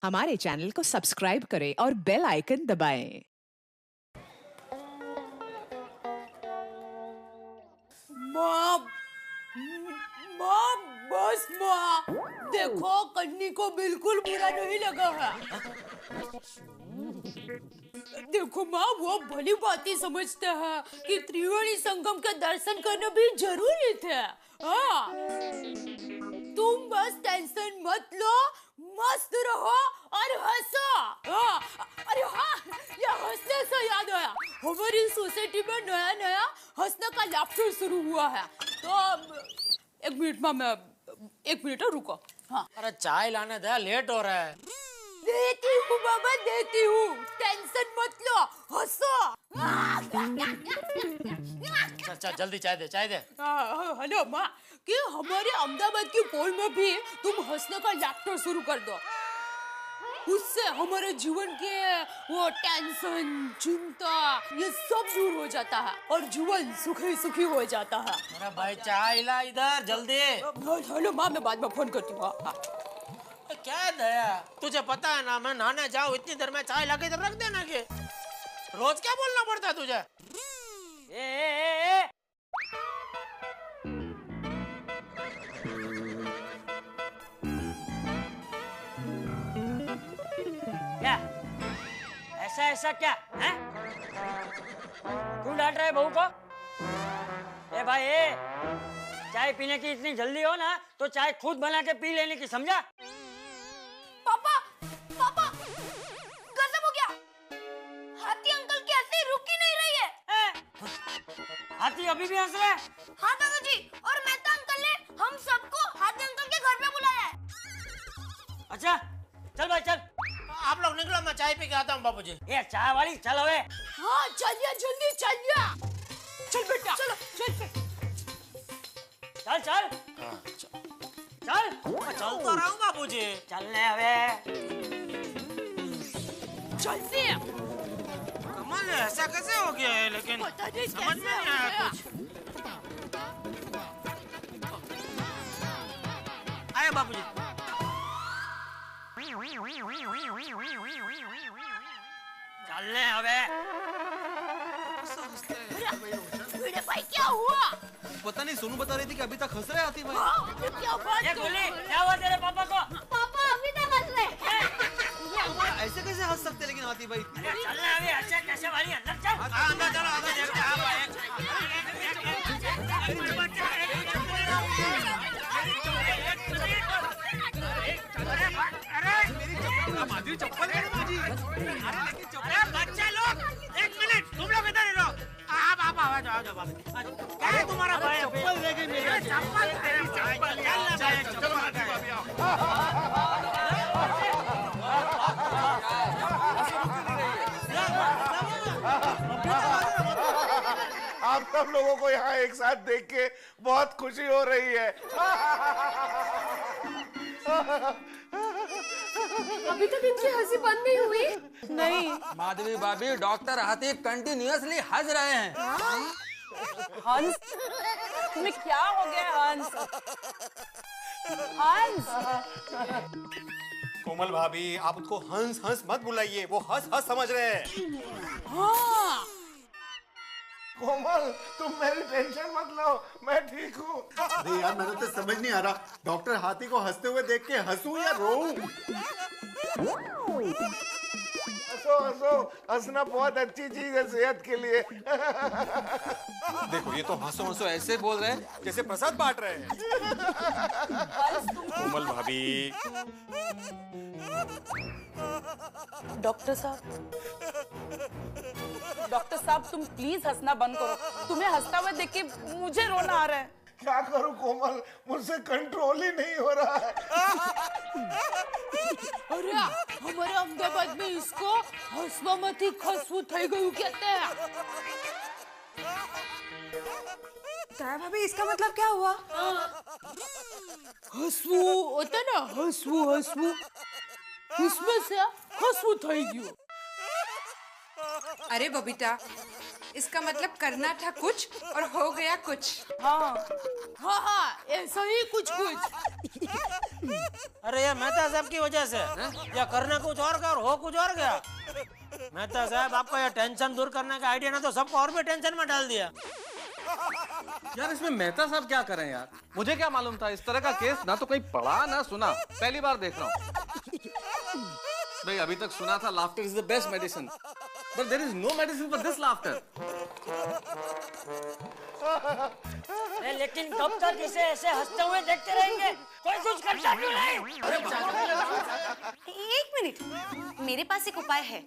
हमारे चैनल को सब्सक्राइब करें और बेल आइकन दबाएं। माँ, माँ, बस माँ, देखो कन्नी को बिल्कुल बुरा नहीं लगा है। देखो माँ, वो भली बातें समझता है कि त्रिवेणी संगम के दर्शन करना भी जरूरी थे। हाँ, तुम बस टेंशन मत लो, मस्त रहो और हंसो। हाँ, अरे हाँ, ये हंसने से याद आया, हमारी सोसाइटी में नया नया हंसने का लैफ्टर शुरू हुआ है। तो एक मिनट माँ, मैं एक मिनट रुको। हाँ, अरे चाय लाने दे, लेट हो रहा है। देती हूँ बाबा, देती हूँ, टेंशन मत लो, हंसो। चल चल जल्दी चाय दे, चाय दे। हेलो माँ, कि हमारे अहमदाबाद की पोल में भी तुम हंसने का लैफ्टर शुरू कर दो। उससे हमारे जीवन के वो टेंशन, चिंता, ये सब दूर हो जाता है और जीवन सुखी सुखी हो जाता है। अरे भाई चाय ला इधर जल्दी। हेलो माँ, मैं बाद में फोन करती हूँ। क्या दया, तुझे पता है ना, मैं नहाने जाऊँ इतनी देर में चाय लाके इधर रख देना। के रोज क्या बोलना पड़ता है तुझे? ए। क्या ऐसा ऐसा क्या है? क्यों डांट रहे बहू को? ए भाई, चाय पीने की इतनी जल्दी हो ना तो चाय खुद बना के पी लेने की, समझा? पापा, पापा, गजब हो गया, हाथी अंकल की हंसी रुक ही नहीं रही है। हाथी अभी भी हंस रहे हैं? हाँ दादाजी, और मेहता अंकल ने हम सबको हाथी अंकल के घर पे बुलाया है। अच्छा चल भाई चल। आप लोग निकलो, मैं चाय पी के आता हूँ बाबूजी। ये चाय वाली चल हवे। हाँ चलिए, जल्दी चलिए। चल बेटा, चलो चल चल चल चल। चल तो रहा हूँ बाबूजी। चलने हवे। जल्दी। कमाल है, ऐसा कैसे हो गया है? लेकिन पता नहीं समझ में कैसे नहीं आया हो कुछ। आया बाबूजी। चलने हवे। मेरे भाई क्या हुआ? पता नहीं, सोनू बता रही थी कि अभी तक हंस रहे आती भाई। क्या बात? ये गोली क्या हुआ तेरे पापा को? पापा अभी तक हंस रहे। ऐसे कैसे हंस सकते लेकिन आती भाई? चलने हवे, अच्छा कैसे वाली अंदर चल। अंदर चलो, अंदर देखते हैं। माधुरी चप्पल है मुझे। अरे बच्चे लोग, एक मिनट, तुम लोग इधर ही रहो। आप आ जाओ बाबू। क्या है तुम्हारा भाई? चप्पल ले गई मेरी। आप सब लोगों को यहाँ एक साथ देख के बहुत खुशी हो रही है। अभी तक इनकी हंसी बंद नहीं हुई। नहीं। माधवी भाभी, डॉक्टर हाथी कंटिन्यूअसली हंस रहे हैं। हंस, तुम्हें क्या हो गया हंस? हंस, कोमल भाभी, आप उसको हंस हंस मत बुलाइए, वो हंस हंस समझ रहे हैं। हाँ। कोमल, तुम मेरी टेंशन मत लो, मैं ठीक हूँ। अरे यार, मेरे तो समझ नहीं आ रहा, डॉक्टर हाथी को हंसते हुए देख के हंसूं या रोऊं? हंसो हंसो, हंसना बहुत अच्छी चीज है सेहत के लिए। देखो, ये तो हंसो हंसो ऐसे बोल रहे हैं जैसे प्रसाद बांट रहे हैं। कोमल भाभी। डॉक्टर साहब तुम प्लीज हंसना बंद करो। तुम्हें हंसता हुआ देख के मुझे रोना आ रहा है। क्या करूँ कोमल, मुझसे कंट्रोल ही नहीं हो रहा है। अरे हमारे अहमदाबाद में इसको हंसवामती खसू થઈ ગયું कहते हैं। ताया भाभी, इसका मतलब क्या हुआ? हंसू होता है ना, हंसू हंसू, उसमें से हंसू થઈ ગયું। अरे बबीता, इसका मतलब करना था कुछ और हो गया कुछ। हाँ हाँ हाँ, ऐसा ही कुछ कुछ। अरे ये मेहता साहब की वजह से या करना कुछ और का और हो कुछ और गया। मेहता साहब आपका ये टेंशन दूर करने का आइडिया ना तो सबको और भी टेंशन में डाल दिया। यार इसमें मेहता साहब क्या करें यार, मुझे क्या मालूम था इस तरह का केस ना तो कहीं पढ़ा ना सुना, पहली बार देख रहा हूँ। भाई अभी तक सुना था laughter is the best medicine, but there is no medicine for this laughter. लेकिन कब तक इसे ऐसे हंसते हुए देखते रहेंगे? कोई कुछ करता क्यों नहीं? एक मिनट, मेरे पास एक उपाय है।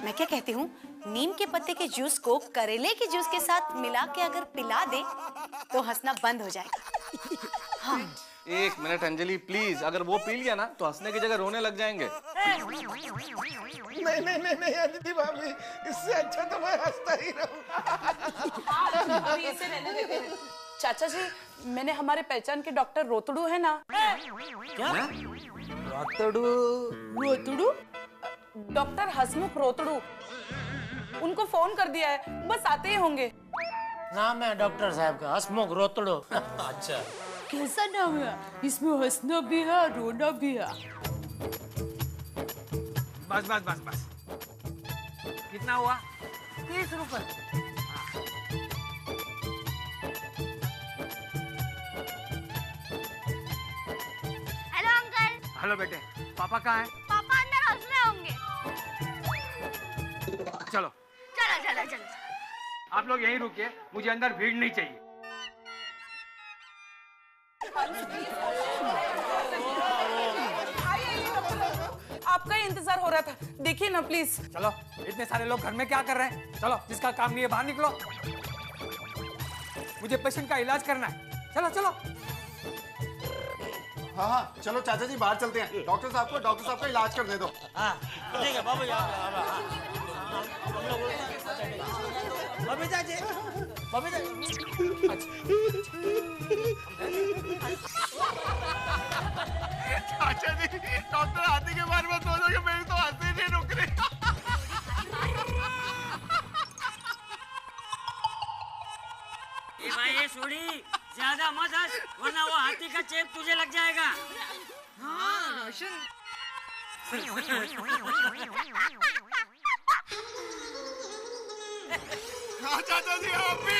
मैं क्या कहती हूँ, नीम के पत्ते के जूस को करेले के जूस के साथ मिला के अगर पिला दे तो हंसना बंद हो जाएगा। हाँ। एक मिनट अंजलि प्लीज, अगर वो पी लिया ना तो हंसने की जगह रोने लग जाएंगे। नहीं अदिति भाभी, इससे अच्छा तो मैं हंसता ही रहूं। इसे रहने देते हैं। चाचा जी, मैंने हमारे पहचान के डॉक्टर रोतड़ू है ना। क्या? रोतड़ू? डॉक्टर हसमुख रोतड़ू, उनको फोन कर दिया है, बस आते ही होंगे। नाम है डॉक्टर साहब का हसमुख रोतड़ो। अच्छा, कैसा नाम है? इसमें हंसना भी है, रोना भी है। बस बस बस बस, कितना हुआ? 30 रुपए। Hello uncle. हेलो बेटे, पापा कहाँ है? पापा अंदर हाउस में होंगे। चलो चलो चलो चलो। आप लोग यहीं रुकिए, मुझे अंदर भीड़ नहीं चाहिए। आपका ही इंतजार हो रहा था, देखिए ना प्लीज। चलो, इतने सारे लोग घर में क्या कर रहे हैं? चलो, जिसका काम नहीं है बाहर निकलो। मुझे पेशेंट का इलाज करना है। चलो चलो। हाँ चलो चाचा जी बाहर चलते हैं, डॉक्टर साहब का इलाज करने दो। हाँ ठीक है बाबू जी। बबीता जी, बबीता जी। चाचा जी, डॉक्टर हाथी के बारे में सोचोगे, मेरी तो हंसी नहीं रुक रही। भाई ये छोड़ी, ज्यादा मत हंस वरना वो हाथी का चेप तुझे लग जाएगा। हाँ रोशन। हाँ चाचा जी आप भी।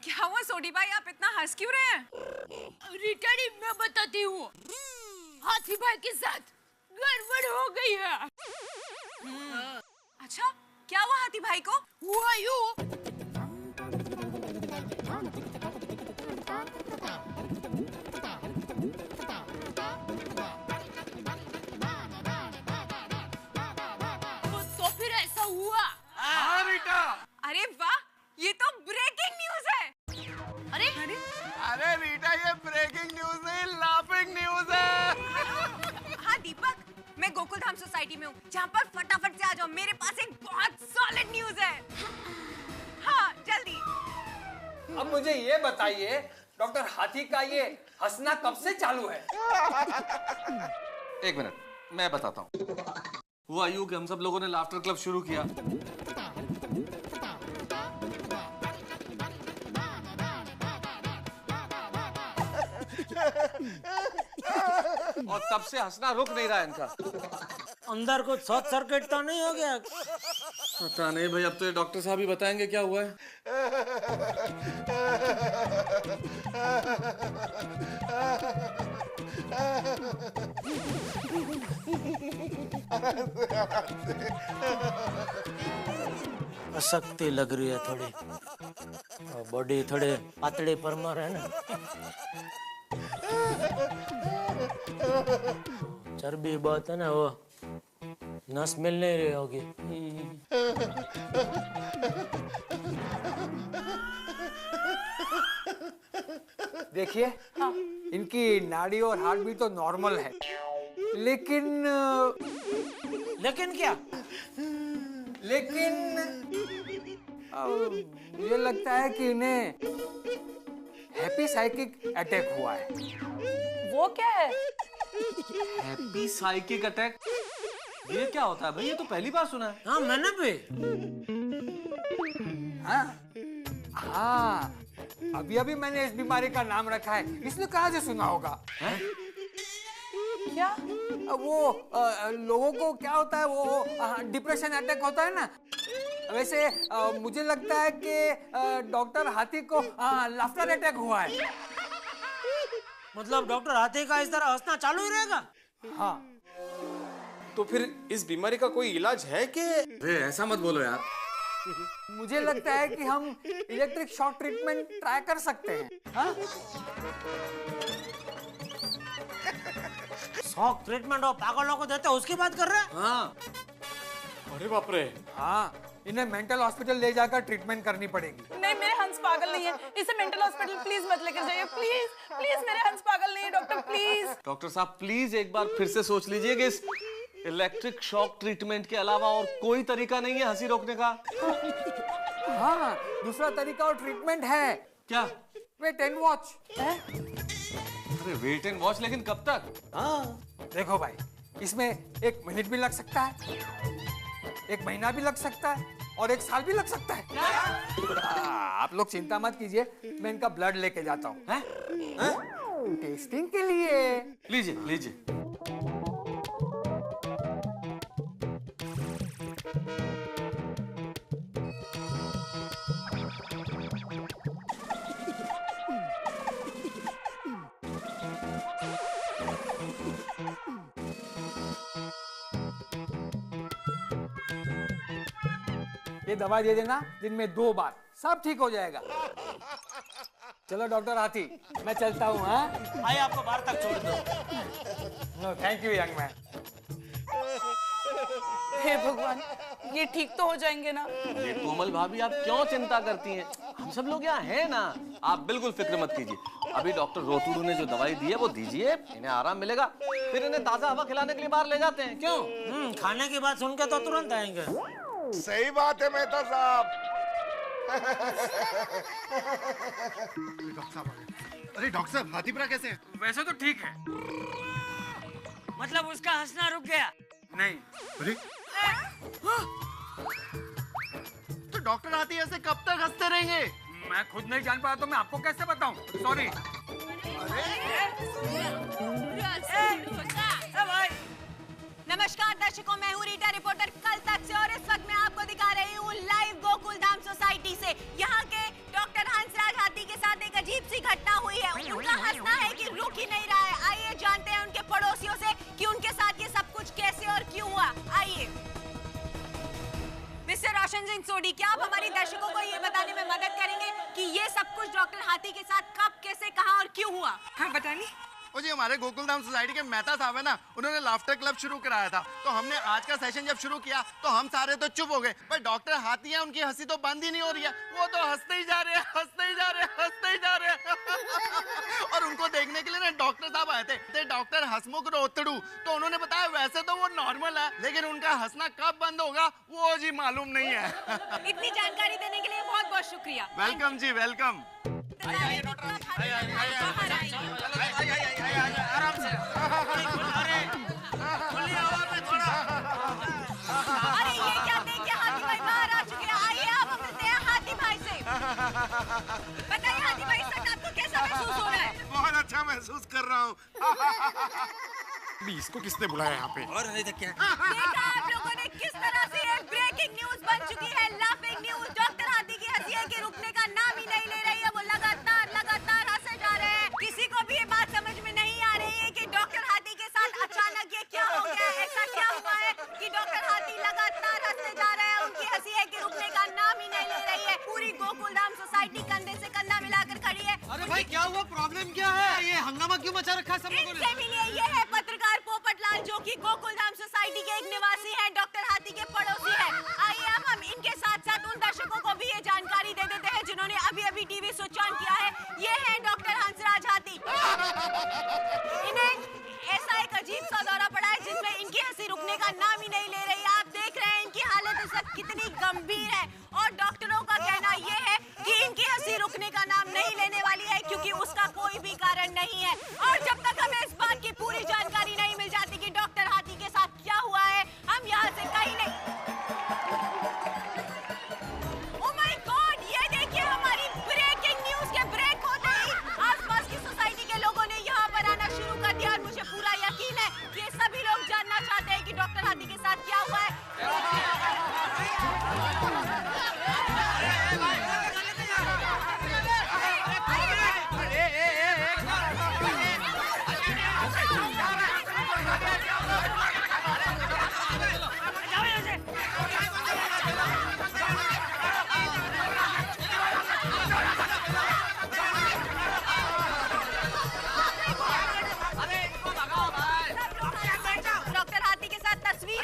क्या हुआ सोडी भाई, आप इतना हंस क्यों रहे हैं? रिटाड़ी मैं बताती हूँ, हाथी भाई के साथ गड़बड़ हो गई है। अच्छा, क्या हुआ हाथी भाई को? हुआ यूं, तो फिर ऐसा हुआ। हाँ रीटा। अरे वाह, ये तो ब्रेकिंग न्यूज है। अरे अरे रीटा, ये ब्रेकिंग न्यूज नहीं, लाफिंग न्यूज है। हाँ दीपक, मैं गोकुल धाम सोसाइटी में हूँ, जहाँ पर फटाफट से आ जाओ, मेरे पास एक बहुत सॉलिड न्यूज है। हाँ जल्दी। अब मुझे ये बताइए, डॉक्टर हाथी का ये हंसना कब से चालू है? एक मिनट मैं बताता हूँ। हुआ यूं कि हम सब लोगों ने लाफ्टर क्लब शुरू किया। और तब से हंसना रुक नहीं रहा इनका। अंदर कुछ शॉर्ट सर्किट तो नहीं हो गया? पता नहीं भाई, अब तो ये डॉक्टर साहब ही बताएंगे क्या हुआ है। अशक्ति लग रही है थोड़ी, बॉडी थोड़े पातड़ी परमार है ना। चर्बी बहुत है ना, वो नस मिल नहीं रही होगी। देखिए इनकी नाड़ी और हार्ट बीट तो नॉर्मल है, लेकिन क्या? लेकिन मुझे लगता है कि इन्हें हैप्पी साइकिक अटैक हुआ है। वो क्या है? Happy psychic attack? ये क्या होता है भाई, ये तो पहली बार सुना है। हाँ मैंने भी। हाँ अभी अभी मैंने इस बीमारी का नाम रखा है, इसने कहाँ से सुना होगा? क्या? वो लोगों को क्या होता है, वो डिप्रेशन अटैक होता है ना, वैसे मुझे लगता है कि डॉक्टर हाथी को लाफ्टर अटैक हुआ है। मतलब डॉक्टर हाथी का इस तरह हंसना चालू ही रहेगा? हाँ। तो फिर इस बीमारी का कोई इलाज है कि? अरे ऐसा मत बोलो यार। मुझे लगता है कि हम इलेक्ट्रिक शॉक ट्रीटमेंट ट्राई कर सकते हैं। हाँ? शॉक ट्रीटमेंट और पागलों को देते उसकी बात कर रहे हैं? हाँ। अरे बाप रे। हाँ, इन्हें मेंटल हॉस्पिटल ले जाकर ट्रीटमेंट करनी पड़ेगी। नहीं, मेरे हंस पागल नहीं है, इसे मेंटल हॉस्पिटल प्लीज मत लेकर जाइए, प्लीज प्लीज। मेरे हंस पागल नहीं है डॉक्टर, प्लीज। डॉक्टर साहब प्लीज एक बार फिर से सोच लीजिए कि इस इलेक्ट्रिक शॉक ट्रीटमेंट के अलावा और कोई तरीका नहीं है हंसी रोकने का। हाँ, दूसरा तरीका और ट्रीटमेंट है। क्या? Wait and watch. अरे वेट एंड वॉच, लेकिन कब तक? हाँ, देखो भाई, इसमें 1 मिनट भी लग सकता है, 1 महीना भी लग सकता है और 1 साल भी लग सकता है। आप लोग चिंता मत कीजिए, मैं इनका ब्लड लेके जाता हूँ टेस्टिंग के लिए। लीजिए लीजिए। ये दवा दे देना दिन में 2 बार, सब ठीक हो जाएगा। चलो डॉक्टर हाथी, मैं चलता हूँ। हाँ, आइए आपको बाहर तक छोड़ दो। No thank you young man. हे भगवान, ये ठीक तो हो जाएंगे ना? ये कोमल भाभी आप क्यों चिंता करती हैं? हम सब लोग यहाँ हैं ना, आप बिल्कुल फिक्र मत कीजिए। अभी डॉक्टर रोतुडू ने जो दवाई दी है वो दीजिए, इन्हें आराम मिलेगा, फिर इन्हें ताजा हवा खिलाने के लिए बाहर ले जाते हैं। क्यों? खाने की बात सुन के तो तुरंत आएंगे। सही बात है मेहता साहब। अरे डॉक्टर साहब, हाथीपुरा कैसे है? वैसे तो ठीक है। मतलब उसका हंसना रुक गया? नहीं। अरे तो डॉक्टर हाथी ऐसे कब तक हंसते रहेंगे? मैं खुद नहीं जान पाया तो मैं आपको कैसे बताऊं? सॉरी। नमस्कार दर्शकों, मैं हूँ रीटा रिपोर्टर कल तक से, और इस वक्त मैं आपको दिखा रही हूँ लाइव गोकुल धाम सोसाइटी से। यहाँ के डॉक्टर हंसराज हाथी के साथ एक अजीब सी घटना हुई है। उनका हंसना है कि रुक ही नहीं रहा है। आइए जानते हैं उनके पड़ोसियों से कि उनके साथ ये सब कुछ कैसे और क्यों हुआ। आइए मिस्टर रोशन सिंह सोडी, क्या आप हमारे दर्शकों को ये बताने में मदद करेंगे कि ये सब कुछ डॉक्टर हाथी के साथ कब, कैसे, कहाँ और क्यों हुआ? हाँ बताइए। ओ जी, हमारे गोकुलधाम सोसाइटी के मेहता साहब है ना, उन्होंने लाफ्टर क्लब शुरू कराया था, तो हमने आज का सेशन जब शुरू किया तो हम सारे तो चुप हो गए, पर डॉक्टर हाथी है, उनकी हंसी तो बंद ही नहीं हो रही है। वो तो हंसते ही जा रहे हैं, हंसते ही जा रहे हैं, हंसते ही जा रहे हैं। और उनको देखने के लिए ना डॉक्टर साहब आए थे, डॉक्टर हसमुख रोतड़ू, तो उन्होंने बताया वैसे तो वो नॉर्मल है, लेकिन उनका हंसना कब बंद होगा वो जी मालूम नहीं है। इतनी जानकारी देने के लिए बहुत बहुत शुक्रिया। वेलकम जी, वेलकम। आराम से। खुली हवा में थोड़ा। अरे ये क्या, देखिए हाथी भाई बाहर आ चुके हैं। आइए आप मिलते हैं हाथी भाई से। बताइए हाथी भाई, इस वक्त आपको कैसा महसूस हो रहा है? बहुत अच्छा महसूस कर रहा हूँ। इसको किसने बुलाया यहाँ पे? और नहीं तो क्या? देखा आप लोगों ने किस तरह से ये ब्रेकिंग न्यूज बन चुकी है, लाफिंग न्यूज। डॉक्टर हाथी की हंसी है कि रुकने का नाम ही नहीं ले रही है, वो लगातार हंसे जा रहे हैं। किसी को भी ये बात समझ में नहीं आ रही है कि डॉक्टर हाथी के साथ अचानक ये क्या हो गया, ऐसा क्या हुआ है कि डॉक्टर हाथी लगातार हंसते जा रहे हैं। उनकी हंसी है कि रुकने का नाम ही नहीं ले रही है। पूरी गोकुलधाम सोसाइटी कंधे से कंधा मिलाकर खड़ी है। अरे भाई क्या हुआ, प्रॉब्लम क्या है? ये हंगामा क्यों मचा रखा है सब लोगों ने? इनसे मिलिए, ये है पत्रकार पोपटलाल, जो कि गोकुलधाम सोसाइटी के एक निवासी हैं, डॉक्टर हाथी के पड़ोसी हैं। आइए अब हम इनके साथ साथ उन दर्शकों को भी ये जानकारी दे देते हैं जिन्होंने अभी अभी टीवी स्विच ऑन किया है। ये है डॉक्टर हंसराज हाथी। इन्हें ऐसा एक अजीब सा दौरा पड़ा है जिसमें इनकी हंसी रुकने का नाम ही नहीं ले रही है। आप देख रहे हैं इनकी हालत इस वक्त कितनी गंभीर है, और डॉक्टरों का कहना यह है कि इनकी हंसी रुकने का नाम नहीं लेने वाली है, क्योंकि उसका कोई भी कारण नहीं है। और जब तक हमें इस बात की पूरी जानकारी नहीं मिल जाती कि डॉक्टर हाथी के साथ क्या हुआ है, हम यहाँ से कहीं नहीं। ओह माय गॉड, ये देखिए हमारी ब्रेकिंग न्यूज के डॉक्टर हाथी के साथ तस्वीर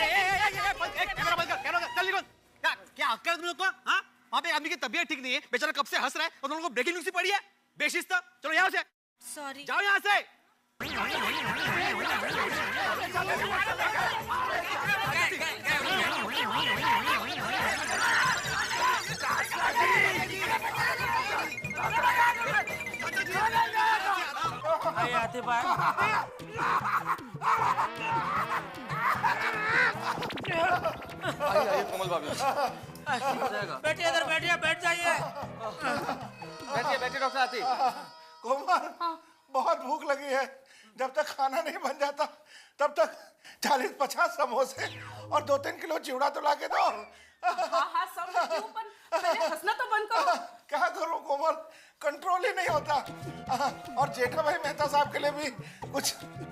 क्या अक्ल है तुम लोग को? हाँ? वहाँ पे आदमी की तबीयत ठीक नहीं है, बेचारा कब से हंस रहा है और तुम लोगों को ब्रेकिंग न्यूज़ ही पड़ी है। बेशिस्त, चलो यहाँ से। सॉरी। जाओ यहाँ से। आते भाई। आइए कोमल भाभी। बैठिए इधर, बैठिए, बैठ जाइए। बैठिए बैठिए डॉक्टर हाथी। कोमल, बहुत भूख लगी है। जब तक खाना नहीं बन जाता तब तक 40-50 समोसे और 2-3 किलो चिवड़ा तो ला के दो। हाँ सब करती हूँ, पर पहले हंसना तो बंद करो। क्या करूं कोमल, कंट्रोल ही नहीं होता। और जेठा भाई मेहता साहब के लिए भी कुछ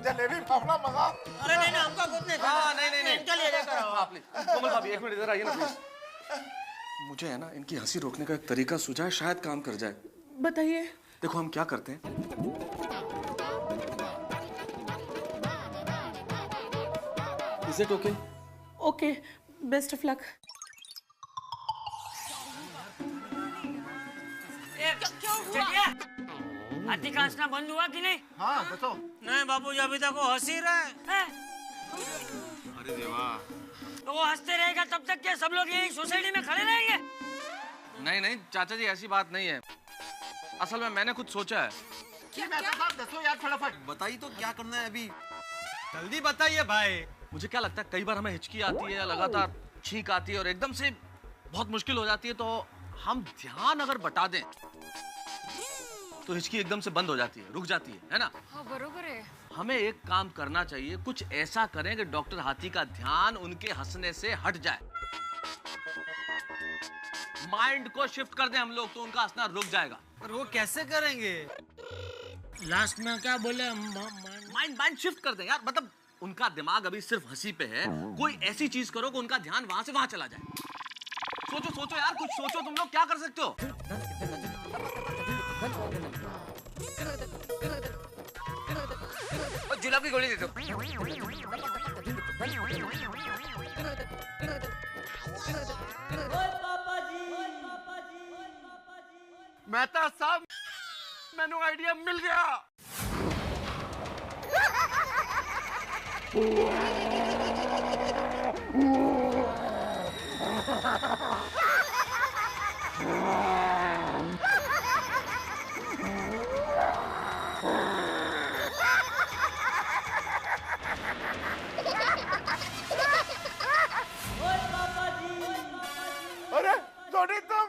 जलेबी फाफड़ा मंगा। अरे नहीं नहीं, हमको कुछ नहीं खाना। हाँ नहीं इनके लिए लेकर आओ। हाँ प्लीज। कोमल भाभी एक मिनट इधर आइए ना प्लीज। मुझे है ना इनकी हंसी रोकने का एक तरीका सूझा है, शायद काम कर जाए। बताइए। देखो हम क्या करते हैं, is it okay? Okay, best of luck. हाथी का हंसना बंद हुआ कि नहीं? हाँ बतो। नहीं बाबूजी, अभी तक वो हंस ही रहा है। अरे देवा। तो वो हंसते रहेगा तब तक क्या सब लोग यही सोसाइटी में खड़े रहेंगे? नहीं नहीं चाचा जी, ऐसी बात नहीं है। असल में मैंने कुछ सोचा है। क्या साहब, दसो यार फटाफट। बताइए तो क्या करना है अभी, जल्दी बताइए भाई। मुझे क्या लगता है कई बार हमें हिचकी आती है, लगातार छींक आती है और एकदम से बहुत मुश्किल हो जाती है, तो हम ध्यान अगर बटा दें तो हिचकी एकदम से बंद हो जाती है, रुक जाती है ना? हाँ बरोबर है। हमें एक काम करना चाहिए, कुछ ऐसा करें कि डॉक्टर हाथी का ध्यान उनके हंसने से हट जाए, माइंड को शिफ्ट कर दें हम लोग, तो उनका हंसना रुक जाएगा। पर वो कैसे करेंगे? लास्ट में क्या बोले? माइंड शिफ्ट कर दें यार, मतलब उनका दिमाग अभी सिर्फ हंसी पे है, कोई ऐसी चीज करो कि उनका ध्यान वहां से वहां चला जाए। सोचो सोचो यार, कुछ सोचो, तुम लोग क्या कर सकते हो? जुलाब की गोली दे दो। मेहता साहब, मैंने आइडिया मिल गया। अरे सोनी तुम।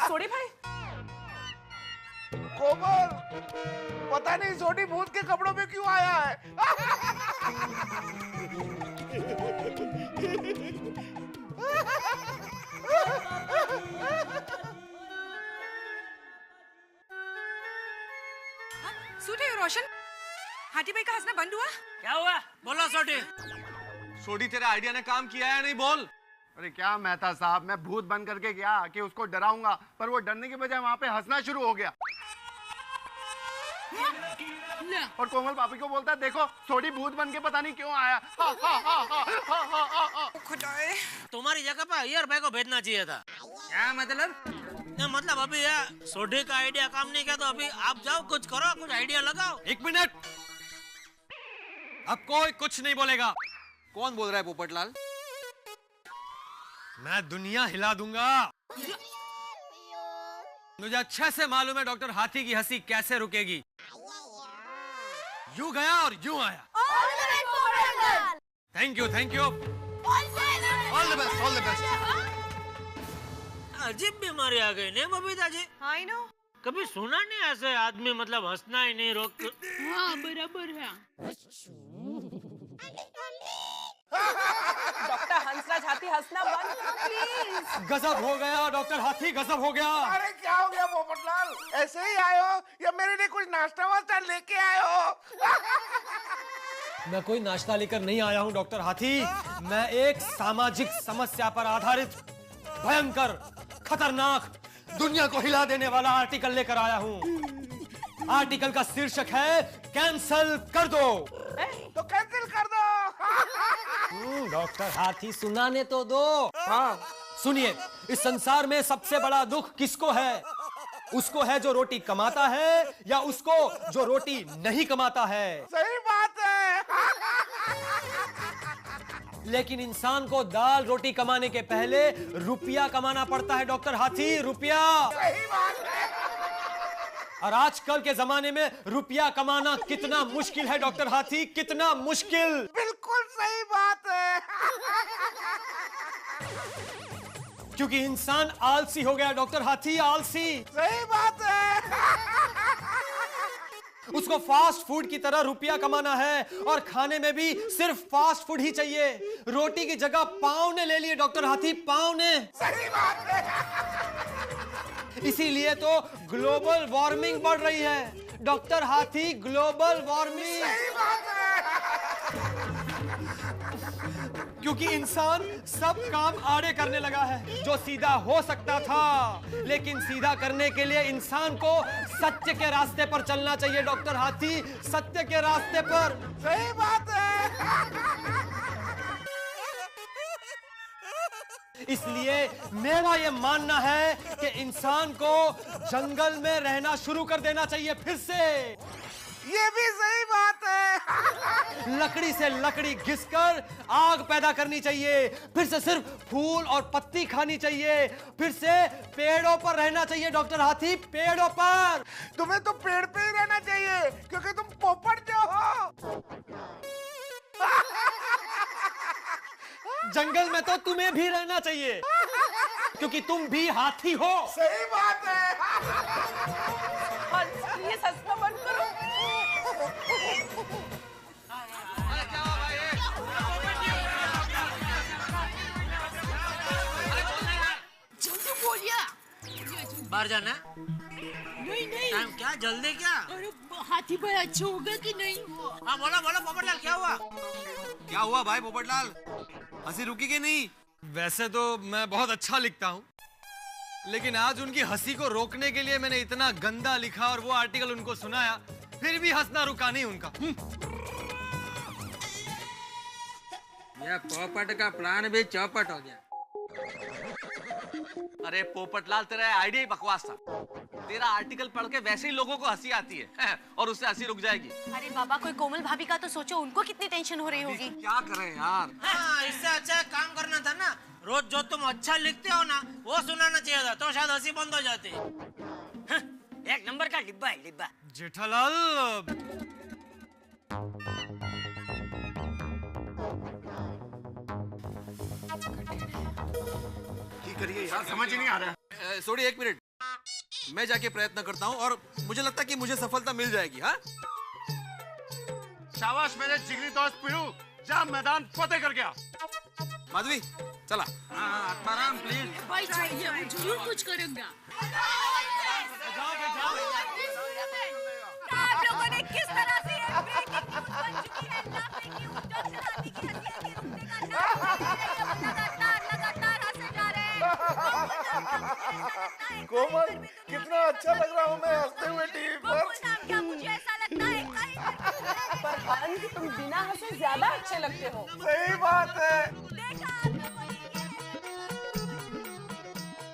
सोनी भाई। कोमल, पता नहीं सोनी भूत के कपड़ों में क्यों आया है। सूटे रोशन, हाथी भाई का हंसना बंद हुआ? क्या हुआ? बोलो सोटी। सोडी, तेरे आइडिया ने काम किया है नहीं? बोल। अरे क्या मेहता साहब, मैं भूत बन करके गया कि उसको डराऊंगा, पर वो डरने के बजाय वहाँ पे हंसना शुरू हो गया। और कोमल पापी को बोलता है, देखो सोडी भूत बन के पता नहीं क्यों आया। खुदाए। तुम्हारी जगह पे अय्यर भाई को भेजना चाहिए था। क्या मतलब? नहीं मतलब अभी यार सोडी का आइडिया काम नहीं किया, तो अभी आप जाओ, कुछ करो, कुछ आइडिया लगाओ। एक मिनट, अब कोई कुछ नहीं बोलेगा। कौन बोल रहा है पोपटलाल? मैं दुनिया हिला दूंगा। मुझे अच्छे से मालूम है डॉक्टर हाथी की हंसी कैसे रुकेगी। यूं गया और यूं आया। Thank you, thank you. All the best, all the best. अजीब बीमारी आ गई नहीं बबीता जी? I know. कभी सुना नहीं ऐसे आदमी, मतलब हंसना ही नहीं रोक। हाँ बराबर है। डॉक्टर हंसराज हाथी हंसना बंद करो प्लीज। गजब हो गया डॉक्टर हाथी, गजब हो गया। अरे क्या हो गया पोपटलाल, ऐसे ही आए हो या मेरे लिए कुछ नाश्ता वास्ता लेके आए हो? मैं कोई नाश्ता लेकर नहीं आया हूं डॉक्टर हाथी। मैं एक सामाजिक समस्या पर आधारित भयंकर, खतरनाक, दुनिया को हिला देने वाला आर्टिकल लेकर आया हूं। आर्टिकल का शीर्षक है कैंसल कर दो। तो कैंसिल कर दो। डॉक्टर हाथी सुनाने तो दो। हाँ सुनिए, इस संसार में सबसे बड़ा दुख किसको है? उसको है जो रोटी कमाता है या उसको जो रोटी नहीं कमाता है? सही बात है। लेकिन इंसान को दाल रोटी कमाने के पहले रुपया कमाना पड़ता है डॉक्टर हाथी, रुपया। सही बात है। और आजकल के जमाने में रुपया कमाना कितना मुश्किल है डॉक्टर हाथी, कितना मुश्किल। बिल्कुल सही बात है। क्योंकि इंसान आलसी हो गया डॉक्टर हाथी, आलसी। सही बात है। उसको फास्ट फूड की तरह रुपया कमाना है और खाने में भी सिर्फ फास्ट फूड ही चाहिए। रोटी की जगह पाव ने ले लिए डॉक्टर हाथी, पाव ने। सही बात है। इसीलिए तो ग्लोबल वार्मिंग बढ़ रही है डॉक्टर हाथी, ग्लोबल वार्मिंग। सही बात है। क्योंकि इंसान सब काम आड़े करने लगा है जो सीधा हो सकता था। लेकिन सीधा करने के लिए इंसान को सत्य के रास्ते पर चलना चाहिए डॉक्टर हाथी, सत्य के रास्ते पर। सही बात है। इसलिए मेरा ये मानना है कि इंसान को जंगल में रहना शुरू कर देना चाहिए फिर से। ये भी सही बात है। लकड़ी से लकड़ी घिसकर आग पैदा करनी चाहिए, फिर से सिर्फ फूल और पत्ती खानी चाहिए, फिर से पेड़ों पर रहना चाहिए डॉक्टर हाथी, पेड़ों पर। तुम्हें तो पेड़ पे ही रहना चाहिए क्योंकि तुम पोपट जो हो। जंगल में तो तुम्हें भी रहना चाहिए क्योंकि तुम भी हाथी हो। सही बात है। ये सस्ता बंद करो। जल्दी बोलिए। बाहर जाना? नहीं नहीं। टाइम क्या जल्दी क्या? अरे हाथी भाई अच्छे हो गए कि नहीं? हाँ बोलो बोलो पोपटलाल, क्या हुआ? क्या हुआ भाई पोपटलाल? हंसी रुकी कि नहीं? वैसे तो मैं बहुत अच्छा लिखता हूँ, लेकिन आज उनकी हंसी को रोकने के लिए मैंने इतना गंदा लिखा और वो आर्टिकल उनको सुनाया, फिर भी हंसना रुका नहीं उनका। ये पोपट का प्लान भी चौपट हो गया। अरे पोपटलाल, तेरा आइडिया ही बकवास था। तेरा आर्टिकल पढ़ के वैसे ही लोगों को हंसी आती है और उससे हंसी रुक जाएगी। अरे बाबा, कोई कोमल भाभी का तो सोचो, उनको कितनी टेंशन हो रही होगी। क्या करें यार। हाँ, इससे अच्छा काम करना था ना, रोज जो तुम अच्छा लिखते हो ना वो सुनाना चाहिए था, तो शायद हंसी बंद हो जाती। एक नंबर का डिब्बा है, डिब्बा। जेठालाल, करिए यार, समझ ही नहीं आ रहा है। सॉरी, एक मिनट, मैं जाके प्रयत्न करता हूँ और मुझे लगता है कि मुझे सफलता मिल जाएगी। हाँ, शाबाश मेरे जिगरी दोस्त पिरू, जा मैदान फतेह कर गया। माधवी चला। आत्माराम प्लीज। भाई चाहिए, वो जरूर कुछ करेंगे। आप लोगों ने किस तरह से ये ब्रेकिंग न्यूज़ बन चुकी है, लाफिंग न्यूज़, डॉक्टर हाथी की हंसी है कि रुकने का नाम नहीं, लगातार हंसे जा रहे हैं। कोमल, कितना अच्छा लग रहा हूँ मैं हंसते हुए टीवी पर। नाम क्या, मुझे ऐसा लगता है कहीं पर हारन जी, तुम बिना हंसे ज्यादा अच्छे लगते हो। सही बात है।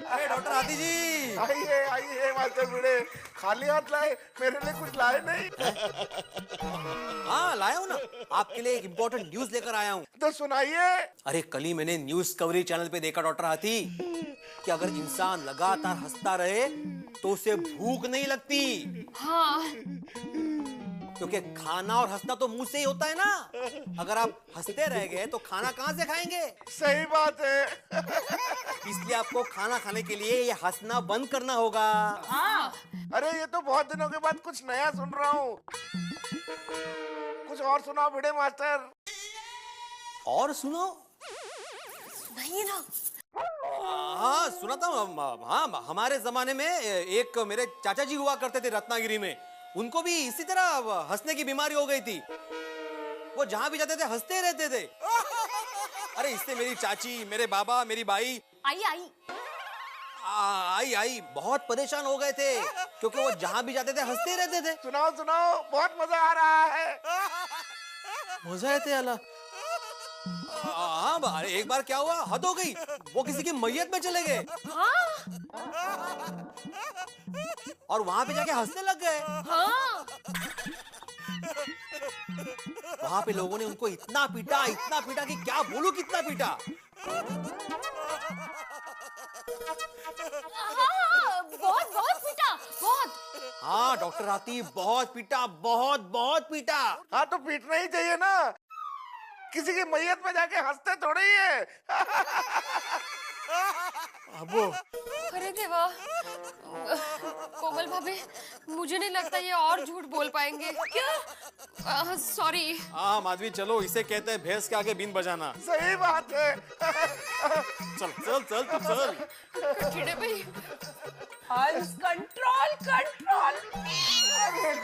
अरे डॉक्टर हाथी जी, आइए आइए मास्टर बूढ़े, खाली हाथ लाए, मेरे लिए कुछ लाए नहीं? हाँ लाया हूँ ना, आपके लिए एक इम्पोर्टेंट न्यूज लेकर आया हूँ। तो सुनाइए। अरे कल ही मैंने न्यूज कवरी चैनल पे देखा डॉक्टर हाथी कि अगर इंसान लगातार हंसता रहे तो उसे भूख नहीं लगती। हाँ। क्योंकि खाना और हंसना तो मुंह से ही होता है ना। अगर आप हंसते रह गए तो खाना कहाँ से खाएंगे? सही बात है। इसलिए आपको खाना खाने के लिए ये हंसना बंद करना होगा। हाँ। अरे ये तो बहुत दिनों के बाद कुछ नया सुन रहा हूँ। कुछ और सुनाओ भिड़े मास्टर। और सुनो। नहीं ना। हाँ सुनाता हूँ। हाँ, हमारे जमाने में एक मेरे चाचा जी हुआ करते थे रत्नागिरी में। उनको भी इसी तरह हंसने की बीमारी हो गई थी। वो जहां भी जाते थे हंसते रहते थे। अरे इससे मेरी चाची, मेरे बाबा, मेरी बाई आई बहुत परेशान हो गए थे क्योंकि वो जहां भी जाते थे हंसते रहते थे। सुनाओ सुनाओ, बहुत मजा आ रहा है। मजा आए थे अला। हाँ, एक बार क्या हुआ, हद हो गई, वो किसी की मैयत में चले गए। और वहां पे जाके हंसने लग गए। वहां पे लोगों ने उनको इतना पीटा कि क्या बोलूं, कितना पीटा। बहुत पीटा, बहुत। हाँ डॉक्टर हाथी, बहुत पीटा, बहुत पीटा। हाँ तो पीटना ही चाहिए ना, किसी की मैयत में जाके हंसते थोड़े ही है। अबो, अरे देवा, कोमल भाभी, मुझे नहीं लगता ये और झूठ बोल पाएंगे। क्या? सॉरी। हाँ माधवी, चलो, इसे कहते हैं भैंस के आगे बीन बजाना। सही बात है। चल चल चल तू चल। चिड़े भाई, हंस, कंट्रोल कंट्रोल।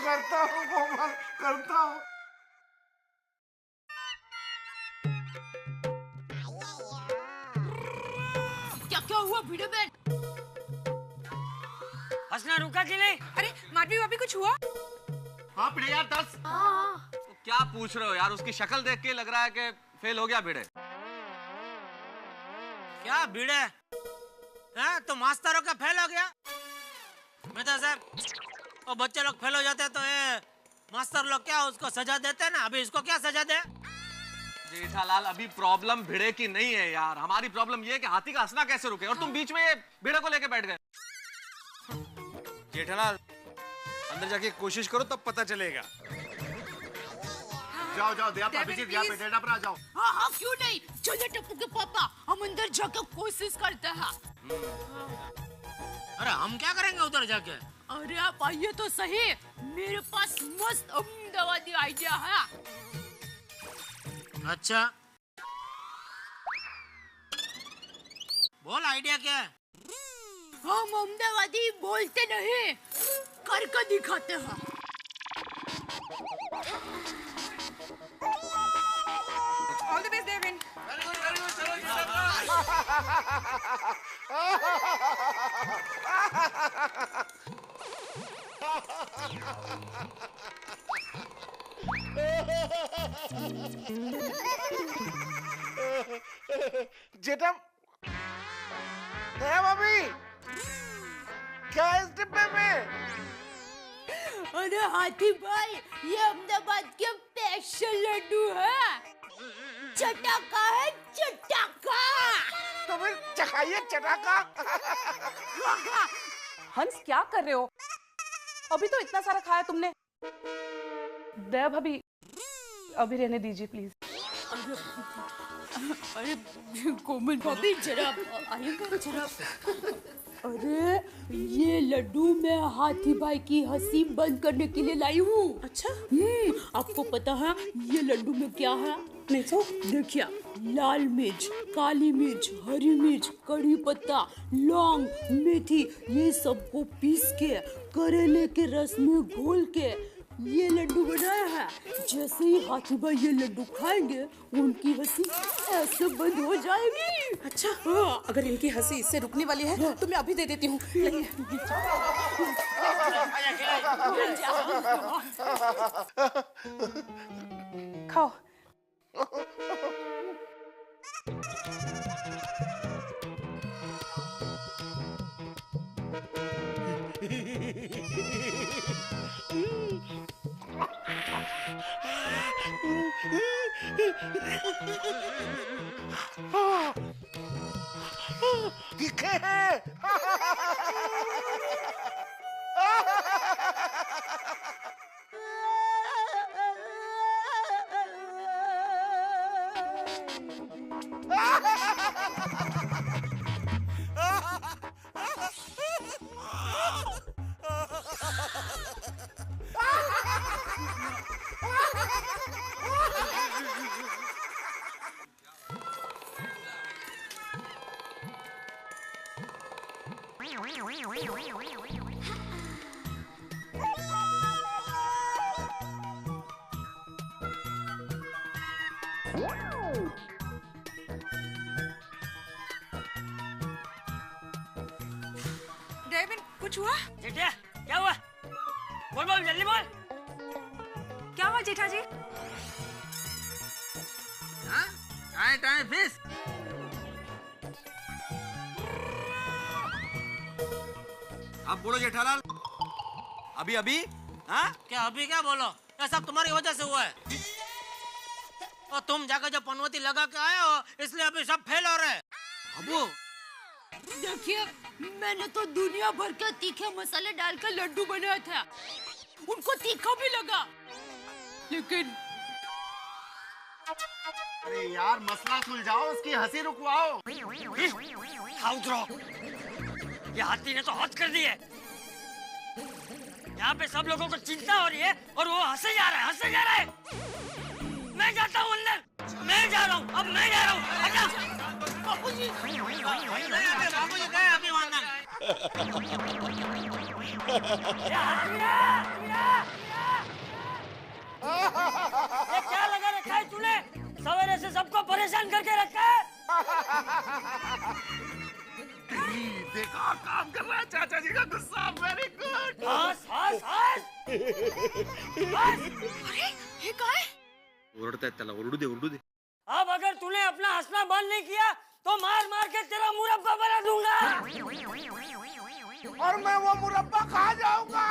करता हूँ कोमल, करता हूँ। क्या हुआ भिड़े बहन? हंसना रुका कि नहीं? अरे माधवी भाभी, कुछ हुआ? हाँ भिड़े यार, 10। तो क्या पूछ रहे हो यार, उसकी शक्ल देख के लग रहा है कि फेल हो गया भिड़े। क्या भिड़े? हैं, तो मास्टरों का फेल हो गया? मेहता साहब, वो बच्चे लोग फेल हो जाते हैं तो ये मास्टर लोग क्या उसको सजा देते हैं ना, अभी इसको क्या सजा दे? जेठालाल, अभी प्रॉब्लम भिड़े की नहीं है यार, हमारी प्रॉब्लम ये है कि हाथी का हंसना कैसे रुके, और तुम बीच में ये भिड़े को लेके बैठ गए। जेठालाल, अंदर जाके कोशिश करो तब पता चलेगा। जाओ जाओ, दिया भाभी जी, दिया बेटे पर आ जाओ। हाँ, क्यों नहीं, चलो टप्पू के पापा, हम अंदर जाकर कोशिश करते हैं। अरे हम क्या करेंगे उधर जाके? अरे आप आइए तो सही, मेरे पास मस्त अहमदाबादी आइडिया है। अच्छा, बोल, आइडिया क्या है? हम अहमदाबादी बोलते नहीं, करके दिखाते हैं। ऑल द बेस्ट देविन। जेठा, दया भाभी, क्या है इस डिब्बे में? अरे हाथी भाई, ये अहमदाबाद के स्पेशल लड्डू है, चटाका है, चटाका। तो फिर चखाइए चटाका। हंस, क्या कर रहे हो? अभी तो इतना सारा खाया तुमने। दया भाभी, अभी रहने दीजिए प्लीज। अरे कोमल भाभी, जरा आइएगा जरा। अरे ये लड्डू मैं हाथी भाई की हंसी बंद करने के लिए लाई हूँ। अच्छा? आपको पता है ये लड्डू में क्या है? नहीं तो देखिए, लाल मिर्च, काली मिर्च, हरी मिर्च, कड़ी पत्ता, लौंग, मेथी, ये सबको पीस के करेले के रस में घोल के ये लड्डू बनाया है। जैसे ही हाथी भाई ये लड्डू खाएंगे, उनकी हंसी ऐसे बंद हो जाएगी। अच्छा, हाँ। अगर इनकी हंसी इससे रुकने वाली है तो मैं अभी दे देती हूँ। खाओ। दिखे हैं। डेविन, कुछ हुआ? जेठिया, क्या हुआ? बोल बोल जल्दी बोल। क्या हुआ जेठा जी? हाँ? Time fish. अब बोलो जेठालाल, अभी अभी? हाँ? क्या अभी क्या बोलो? ये सब तुम्हारी वजह से हुआ है। और तुम जाकर जो पनवती लगा के आए हो, इसलिए अभी सब फेल हो रहे हैं। अबू, देखिए, मैंने तो दुनिया भर के तीखे मसाले डालकर लड्डू बनाया था। उनको तीखा भी लगा, लेकिन अरे यार, मसला सुलझाओ, उसकी हंसी रुकवाओ। ये हाथी ने तो हद कर दी है। यहाँ पे सब लोगों को चिंता हो रही है और वो हंसे जा रहा है। मैं जाता हूँ अंदर, मैं जा रहा हूँ, अब मैं जा रहा हूँ। हटा। बाबूजी गए अभी वहाँ। ये क्या लगा रखा है तूने? सवेरे से सबको परेशान करके रखा है। देखा, काम कर रहा है चाचा जी का गुस्सा। Very good. हंस। अरे ये क्या है? ओरडता है, चला ओरडू दे। अब अगर तूने अपना हंसना बंद नहीं किया तो मार के तेरा मुरब्बा बना दूंगा। और मैं वो मुरब्बा खा जाऊंगा।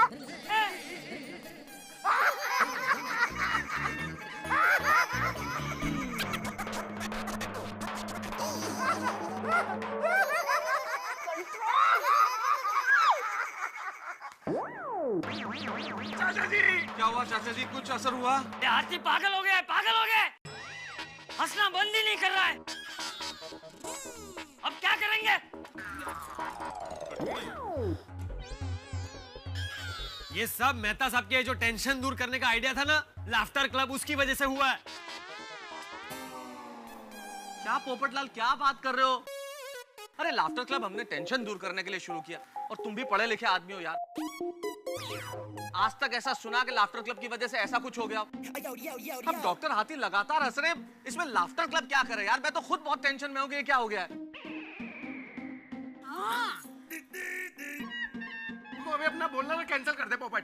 चाचा जी, क्या हुआ चाचा जी? कुछ असर हुआ? ये हाथी पागल हो गया। हंसना बंद ही नहीं कर रहा है। अब क्या करेंगे? ये सब मेहता साहब के जो टेंशन दूर करने का आइडिया था ना, लाफ्टर क्लब, उसकी वजह से हुआ है। क्या पोपटलाल, क्या बात कर रहे हो? अरे लाफ्टर क्लब हमने टेंशन दूर करने के लिए शुरू किया, और तुम भी पढ़े लिखे आदमी हो यार। आज तक ऐसा सुना कि लाफ्टर क्लब की वजह से ऐसा कुछ हो गया? अब डॉक्टर हाथी लगातार हंस रहे, इसमें लाफ्टर क्लब क्या करे यार? मैं तो खुद बहुत टेंशन में हूँ कि ये क्या हो गया है। तो अभी अपना बोलना ना कैंसिल कर दे पोपट।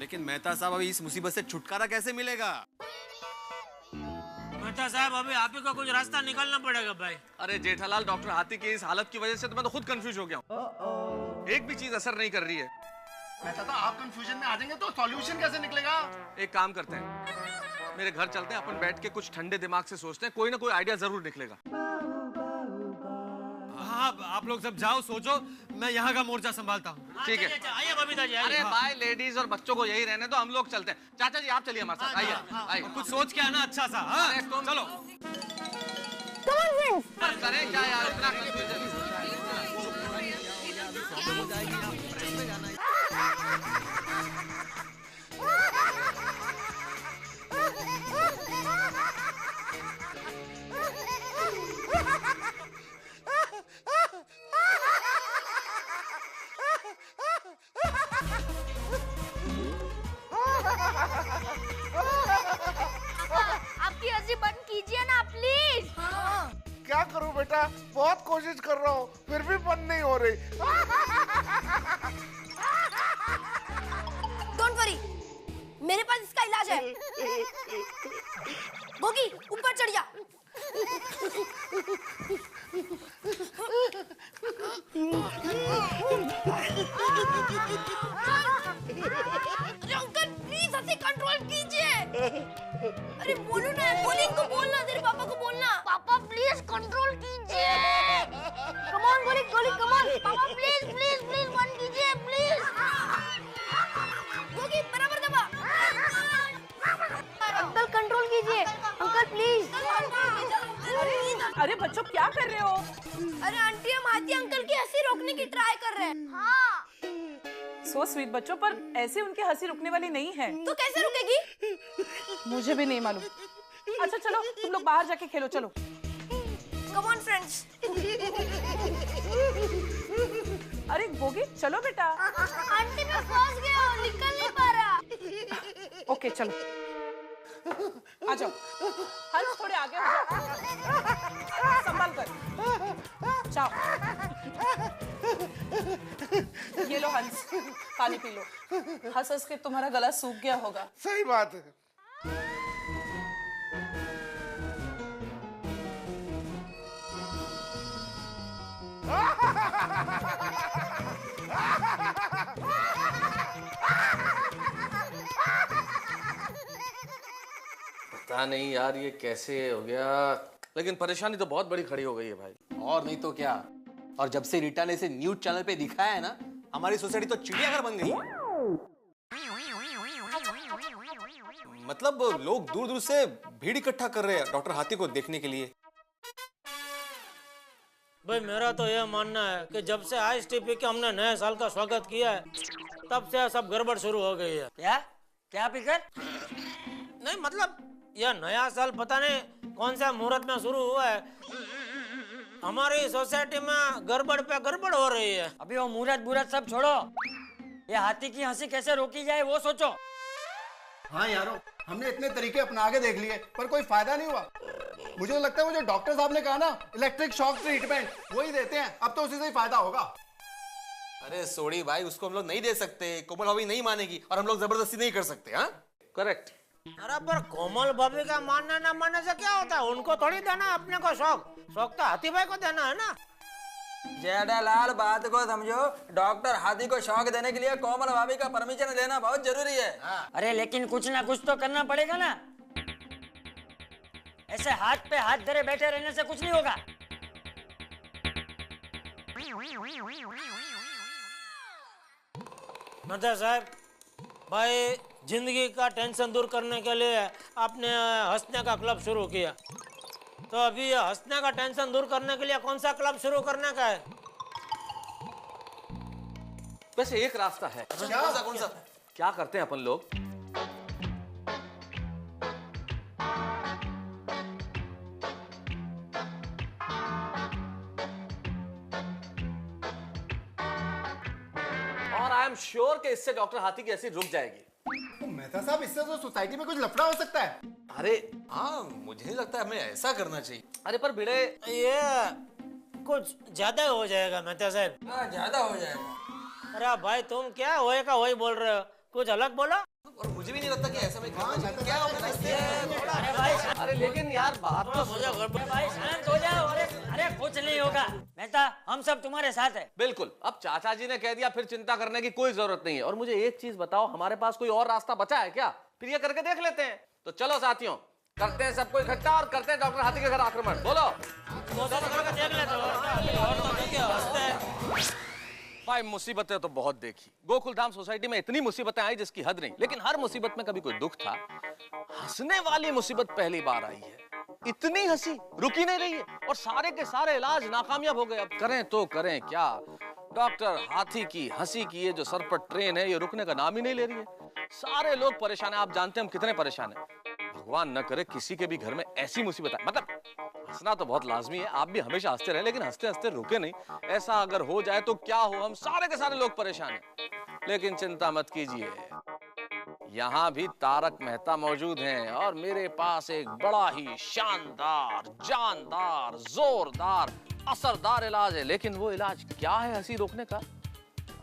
लेकिन मेहता साहब, अभी इस मुसीबत से छुटकारा कैसे मिलेगा? मेहता साहब, अभी आप ही को कुछ रास्ता निकालना पड़ेगा भाई। अरे जेठालाल, डॉक्टर हाथी की इस हालत की वजह से तो मैं तो खुद कंफ्यूज हो गया हूँ। एक भी चीज असर नहीं कर रही है। ऐसा तो आप कंफ्यूजन में आ जाएंगे तो सॉल्यूशन कैसे निकलेगा? एक काम करते हैं, मेरे घर चलते हैं, अपन बैठ के कुछ ठंडे दिमाग से सोचते हैं, कोई ना कोई आइडिया जरूर निकलेगा। हाँ, आप लोग सब जाओ, सोचो, मैं यहाँ का मोर्चा संभालता हूँ। ठीक है, आइए बबीता जी। अरे भाई, लेडीज और बच्चों को यही रहने दो, हम लोग चलते हैं। चाचा जी आप चलिए हमारे साथ, आइए। कुछ सोच के आना अच्छा सा। हाँ, चलो। अरे क्या यार, इतना कंफ्यूजन। आपकी हंसी बंद कीजिए ना प्लीज। क्या करूं बेटा, बहुत कोशिश कर रहा हूँ, फिर भी बंद नहीं हो रही। डोंट वरी, मेरे पास इसका इलाज है। गोगी, ऊपर चढ़ जा। अरे अंकल प्लीज हंसी कंट्रोल कीजिए। अरे बोलो ना, गोली को बोलना, तेरे पापा को बोलना। पापा प्लीज कंट्रोल कीजिए। कम ऑन गोली, कम ऑन। पापा प्लीज बंद कीजिए प्लीज। गोगी बराबर दबा। अंकल कंट्रोल कीजिए, अंकल प्लीज। अरे बच्चों, क्या कर रहे हो? अरे आंटी, हम हाथी अंकल की हंसी रोकने की ट्राई कर रहे हैं। हाँ। सो स्वीट बच्चों, पर ऐसे उनकी हंसी रुकने वाली नहीं है। तो कैसे रुकेगी? मुझे भी नहीं मालूम। अच्छा चलो, तुम लोग बाहर जाके खेलो, चलो। Come on friends. अरे गोगी, चलो बेटा। आंटी मैं फंस गया हूँ, निकल नहीं पा रहा। ओके चलो। आ जाओ हंस, थोड़े आगे हो जाओ, संभाल कर जाओ। ये लो हंस, पानी पी लो। हंस हंस के तुम्हारा गला सूख गया होगा। सही बात है। पता नहीं यार ये कैसे हो गया, लेकिन परेशानी तो बहुत बड़ी खड़ी हो गई है भाई। और नहीं तो क्या। और जब से रीटा ने इसे न्यूज चैनल पे दिखाया है ना, हमारी सोसाइटी तो चिड़ियाघर बन गई है। मतलब लोग दूर दूर से भीड़ इकट्ठा कर रहे हैं डॉक्टर हाथी को देखने के लिए। भाई मेरा तो यह मानना है कि जब से आइस टीवी के हमने नए साल का स्वागत किया है, तब से सब गड़बड़ शुरू हो गई है। क्या क्या फिकर? नहीं मतलब यह नया साल पता नहीं कौन सा मुहूर्त में शुरू हुआ है, हमारी सोसाइटी में गड़बड़ पे गड़बड़ हो रही है। अभी वो मुहूर्त सब छोड़ो, ये हाथी की हंसी कैसे रोकी जाए वो सोचो। हाँ यारो, हमने इतने तरीके अपना के देख लिए पर कोई फायदा नहीं हुआ। मुझे तो लगता है वो जो डॉक्टर साहब ने कहा ना, इलेक्ट्रिक शॉक ट्रीटमेंट, वही देते हैं। अब तो उसी से ही फायदा होगा। अरे सोड़ी भाई, उसको हम लोग नहीं दे सकते, कोमल भाभी नहीं मानेगी, और हम लोग जबरदस्ती नहीं कर सकते। हाँ करेक्ट। अरे पर कोमल भाभी का मानना ना मानने से क्या होता है, उनको थोड़ी देना है अपने को शौक तो हाथी भाई को देना है ना। जेठालाल बात को समझो, डॉक्टर हाथी को शौक देने के लिए कोमल भाभी का परमिशन लेना बहुत जरूरी है। अरे लेकिन कुछ ना कुछ तो करना पड़ेगा ना, ऐसे हाथ पे हाथ धरे बैठे रहने से कुछ नहीं होगा। मदर साहब, भाई जिंदगी का टेंशन दूर करने के लिए आपने हंसने का क्लब शुरू किया, तो अभी हंसने का टेंशन दूर करने के लिए कौन सा क्लब शुरू करने का है? वैसे एक रास्ता है। कौन सा? क्या करते हैं अपन लोग, और आई एम श्योर कि इससे डॉक्टर हाथी की हंसी रुक जाएगी। मेहता साहब, इससे तो सोसाइटी में कुछ लफड़ा हो सकता है। अरे हाँ, मुझे नहीं लगता हमें ऐसा करना चाहिए। अरे पर भिड़े, ये कुछ ज्यादा हो जाएगा मेहता साहब। ज्यादा हो जाएगा। अरे भाई तुम क्या होए का वही बोल रहे हो, कुछ अलग बोलो। और मुझे भी नहीं लगता कि ऐसा में करना चाहिए। क्या होगा ना इससे? अरे भाई, अरे लेकिन यार बात तो भाई शांत हो जाओ। अरे कुछ नहीं होगा मेहता, हम सब तुम्हारे साथ है। बिल्कुल, अब चाचा जी ने कह दिया, फिर चिंता करने की कोई जरूरत नहीं है। और मुझे एक चीज बताओ, हमारे पास कोई और रास्ता बचा है क्या? फिर ये करके देख लेते हैं। तो चलो साथियों, करते हैं सबको इकट्ठा और करते हैं डॉक्टर हाथी के घर आक्रमण। बोलो। देख लेते भाई मुसीबतें तो बहुत देखी, गोकुलधाम सोसाइटी में इतनी मुसीबतें आई जिसकी हद नहीं, लेकिन हर मुसीबत में कभी कोई दुख था। हंसने वाली मुसीबत पहली बार आई है। इतनी हंसी रुकी नहीं रही है और सारे के सारे इलाज नाकामयाब हो गए। अब करें तो करें क्या? डॉक्टर हाथी की हंसी की ये जो सर पर ट्रेन है, ये रुकने का नाम ही नहीं ले रही है। सारे लोग परेशान हैं। आप जानते हैं हम कितने परेशान हैं। भगवान न करे किसी के भी घर में ऐसी मुसीबत आए। मतलब हंसना तो बहुत लाजमी है, आप भी हमेशा हंसते रहे, लेकिन हंसते हंसते रुके नहीं। ऐसा अगर हो जाए तो क्या हो, हम सारे के सारे लोग परेशान हैं। लेकिन चिंता मत कीजिए, यहाँ भी तारक मेहता मौजूद हैं और मेरे पास एक बड़ा ही शानदार, जानदार, जोरदार, असरदार इलाज है। लेकिन वो इलाज क्या है हंसी रोकने का,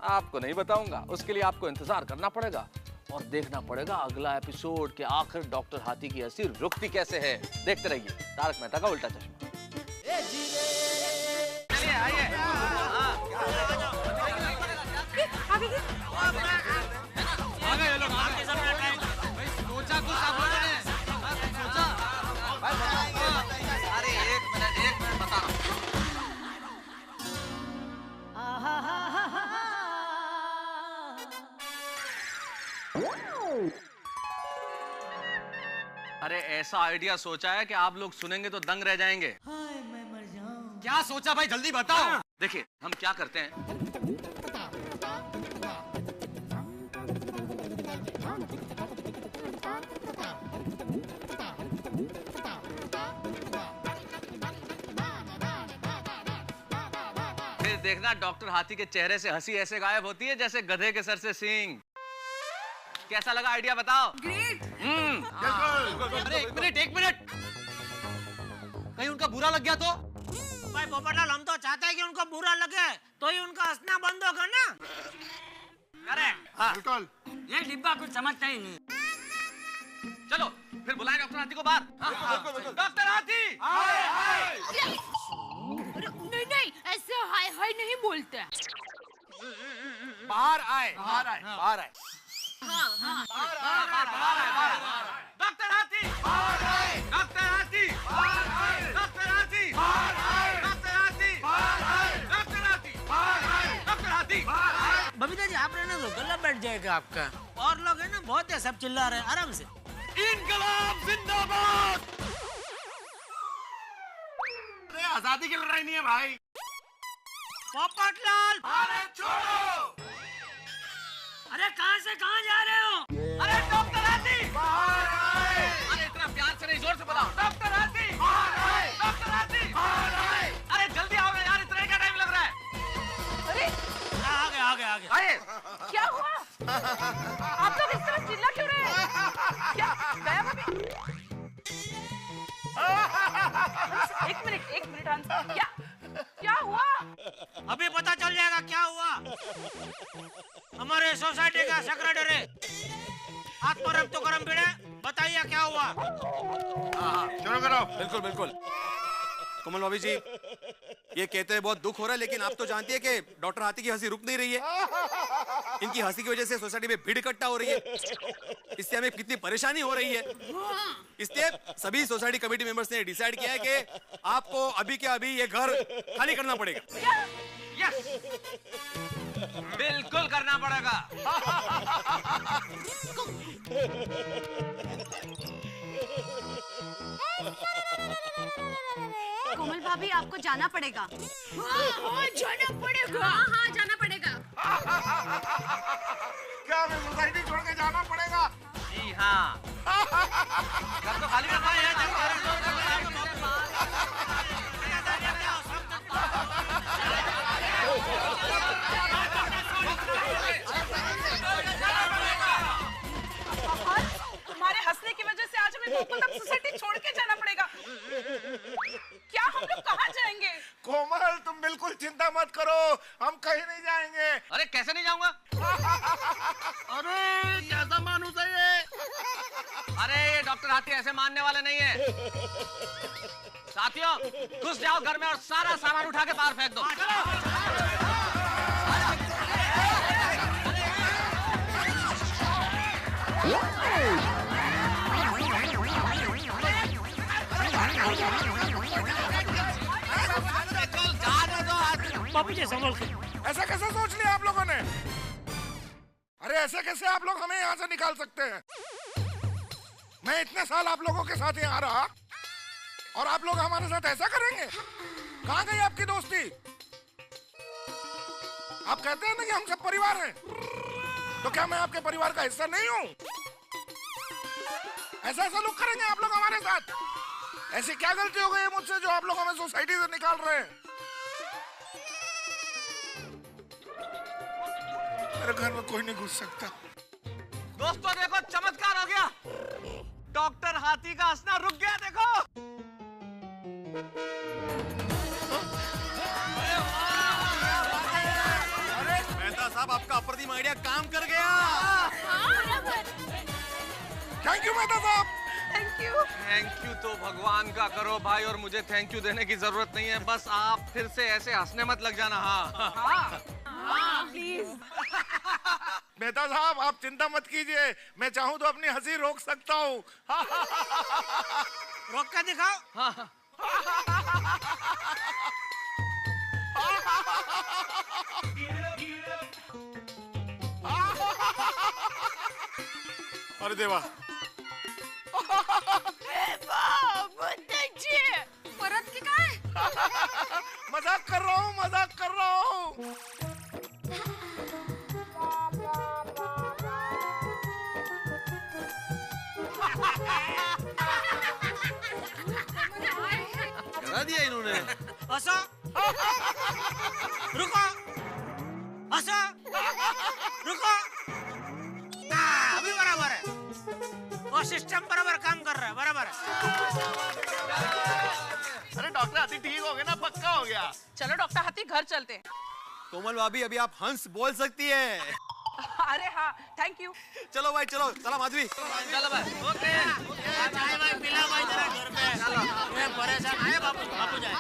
आपको नहीं बताऊंगा। उसके लिए आपको इंतजार करना पड़ेगा और देखना पड़ेगा अगला एपिसोड के आखिर डॉक्टर हाथी की हंसी रुकती कैसे है। देखते रहिए तारक मेहता का उल्टा चश्मा। चलिए आइए। आगे ये लोग आगे सामने टाइम भाई सोचा कुछ आप लोगों ने सोचा। अरे एक मिनट बता रहा हूं। अरे ऐसा आइडिया सोचा है कि आप लोग सुनेंगे तो दंग रह जाएंगे। हाय मैं मर जाऊं। क्या सोचा भाई, जल्दी बताओ। देखिए हम क्या करते हैं, फिर देखना डॉक्टर हाथी के चेहरे से हंसी ऐसे गायब होती है जैसे गधे के सर से सींग। कैसा लगा आइडिया बताओ? ग्रेट। बिल्कुल। बुरा लग गया तो? भाई पोपटलाल, हम तो चाहते हैं कि उनको बुरा लगे तो ही उनका हंसना बंद होगा ना। करेक्ट। हाँ। बिल्कुल। ये डिब्बा कुछ समझता ही नहीं। चलो फिर बुलाएं डॉक्टर हाथी को बाहर। डॉक्टर हाथी। नहीं नहीं, ऐसे हाय हाय नहीं बोलते। बाहर आए, बाहर आए, बाहर आए। डॉक्टर हाथी। डॉक्टर हाथी। डॉक्टर हाथी। डॉक्टर हाथी। डॉक्टर हाथी। डॉक्टर हाथी। बबीता जी, आप रहना दो, गला बैठ जाएगा आपका। और लोग है ना, बहुत है, सब चिल्ला रहे हैं, आराम से। इनकलाब जिंदाबाद। अरे आजादी की लड़ाई नहीं है भाई। पोपटलाल, भारत छोड़ो। अरे कहाँ से कहाँ जा रहे हो? अरे डॉक्टर हाथी। बाहर आए। अरे इतना प्यार से नहीं, जोर से बुलाओ। डॉक्टर हाथी। बाहर आए। डॉक्टर हाथी। बाहर आए। अरे जल्दी आओ ना यार, इतना क्या टाइम लग रहा है? अरे आगे। आइए। क्या हुआ? आप लोग इस तरह चिल्ला क्यों रहे हैं? क्या गया भाभी? एक मिनट हंस, क्या हुआ? अभी पता चल जाएगा क्या हुआ। हमारे सोसाइटी का सेक्रेटरी आत्मरम तो करम पीड़े, बताइए क्या हुआ। शुरू करो। बिल्कुल बिल्कुल। कोमल भाभी जी, ये कहते हैं बहुत दुख हो रहा है, लेकिन आप तो जानती है कि डॉक्टर हाथी की हंसी रुक नहीं रही है। इनकी हंसी की वजह से सोसाइटी में भीड़ इकट्ठा हो रही है, इससे हमें कितनी परेशानी हो रही है। इसलिए सभी सोसाइटी कमेटी मेंबर्स ने डिसाइड किया है कि आपको अभी के अभी ये घर खाली करना पड़ेगा। यस, बिल्कुल करना पड़ेगा। कोमल भाभी, आपको जाना पड़ेगा। हाँ, जाना पड़ेगा। हाँ, जाना पड़ेगा। क्या हमें सोसाइटी छोड़ के जाना पड़ेगा? जी हाँ। घर तो खाली करना है। तुम्हारे हंसने की वजह से आज हमें गोकुलधाम सोसाइटी छोड़ के जाना पड़ेगा। क्या हम लोग कहाँ जाएंगे? कोमल, तुम बिल्कुल चिंता मत करो, हम कहीं नहीं जाएंगे। अरे कैसे नहीं जाऊंगा? अरे कैसा मानूस है ये? अरे ये डॉक्टर हाथी ऐसे मानने वाले नहीं है। साथियों, घुस जाओ घर में और सारा सामान उठा के बाहर फेंक दो। बाबू जी संभल के। ऐसा कैसे सोच लिया आप लोगों ने? अरे ऐसे कैसे आप लोग हमें यहाँ से निकाल सकते हैं? मैं इतने साल आप लोगों के साथ यहाँ रहा और आप लोग हमारे साथ ऐसा करेंगे? कहाँ गई आपकी दोस्ती? आप कहते हैं ना कि हम सब परिवार हैं, तो क्या मैं आपके परिवार का हिस्सा नहीं हूँ? ऐसा सलूक करेंगे आप लोग हमारे साथ? ऐसी क्या गलती हो गई है मुझसे जो आप लोग हमें सोसाइटी से निकाल रहे हैं? मेरे घर में कोई नहीं घुस सकता। दोस्तों देखो, चमत्कार हो गया। डॉक्टर हाथी का हंसना रुक गया, देखो। अरे मेहता साहब, आपका अप्रतिम आइडिया काम कर गया। थैंक यू मेहता साहब। थैंक यू तो भगवान का करो भाई, और मुझे थैंक यू देने की जरूरत नहीं है। बस आप फिर से ऐसे हंसने मत लग जाना। हाँ प्लीज। मेहता साहब, आप चिंता मत कीजिए, मैं चाहूँ तो अपनी हंसी रोक सकता हूँ। रोक के दिखाओ। हाँ। अरे देवा, परत की काय? मजाक कर रहा हूँ, मजाक कर रहा हूँ। करा दिया इन्होंने। हंसो, रुको, हंसो, रुको। अभी बराबर है। ओ सिस्टर, रेशम बराबर काम कर रहा है, बराबर। अरे डॉक्टर हाथी ठीक हो गया ना, पक्का हो गया। चलो डॉक्टर हाथी घर चलते हैं। कोमल भाभी अभी आप हंस बोल सकती है। अरे हाँ, थैंक यू। चलो भाई चलो, चलो माधवी। चलो भाई, ओके। चाय भाई पिला भाई जरा घर पे। मैं परेशान आए बापू जाए।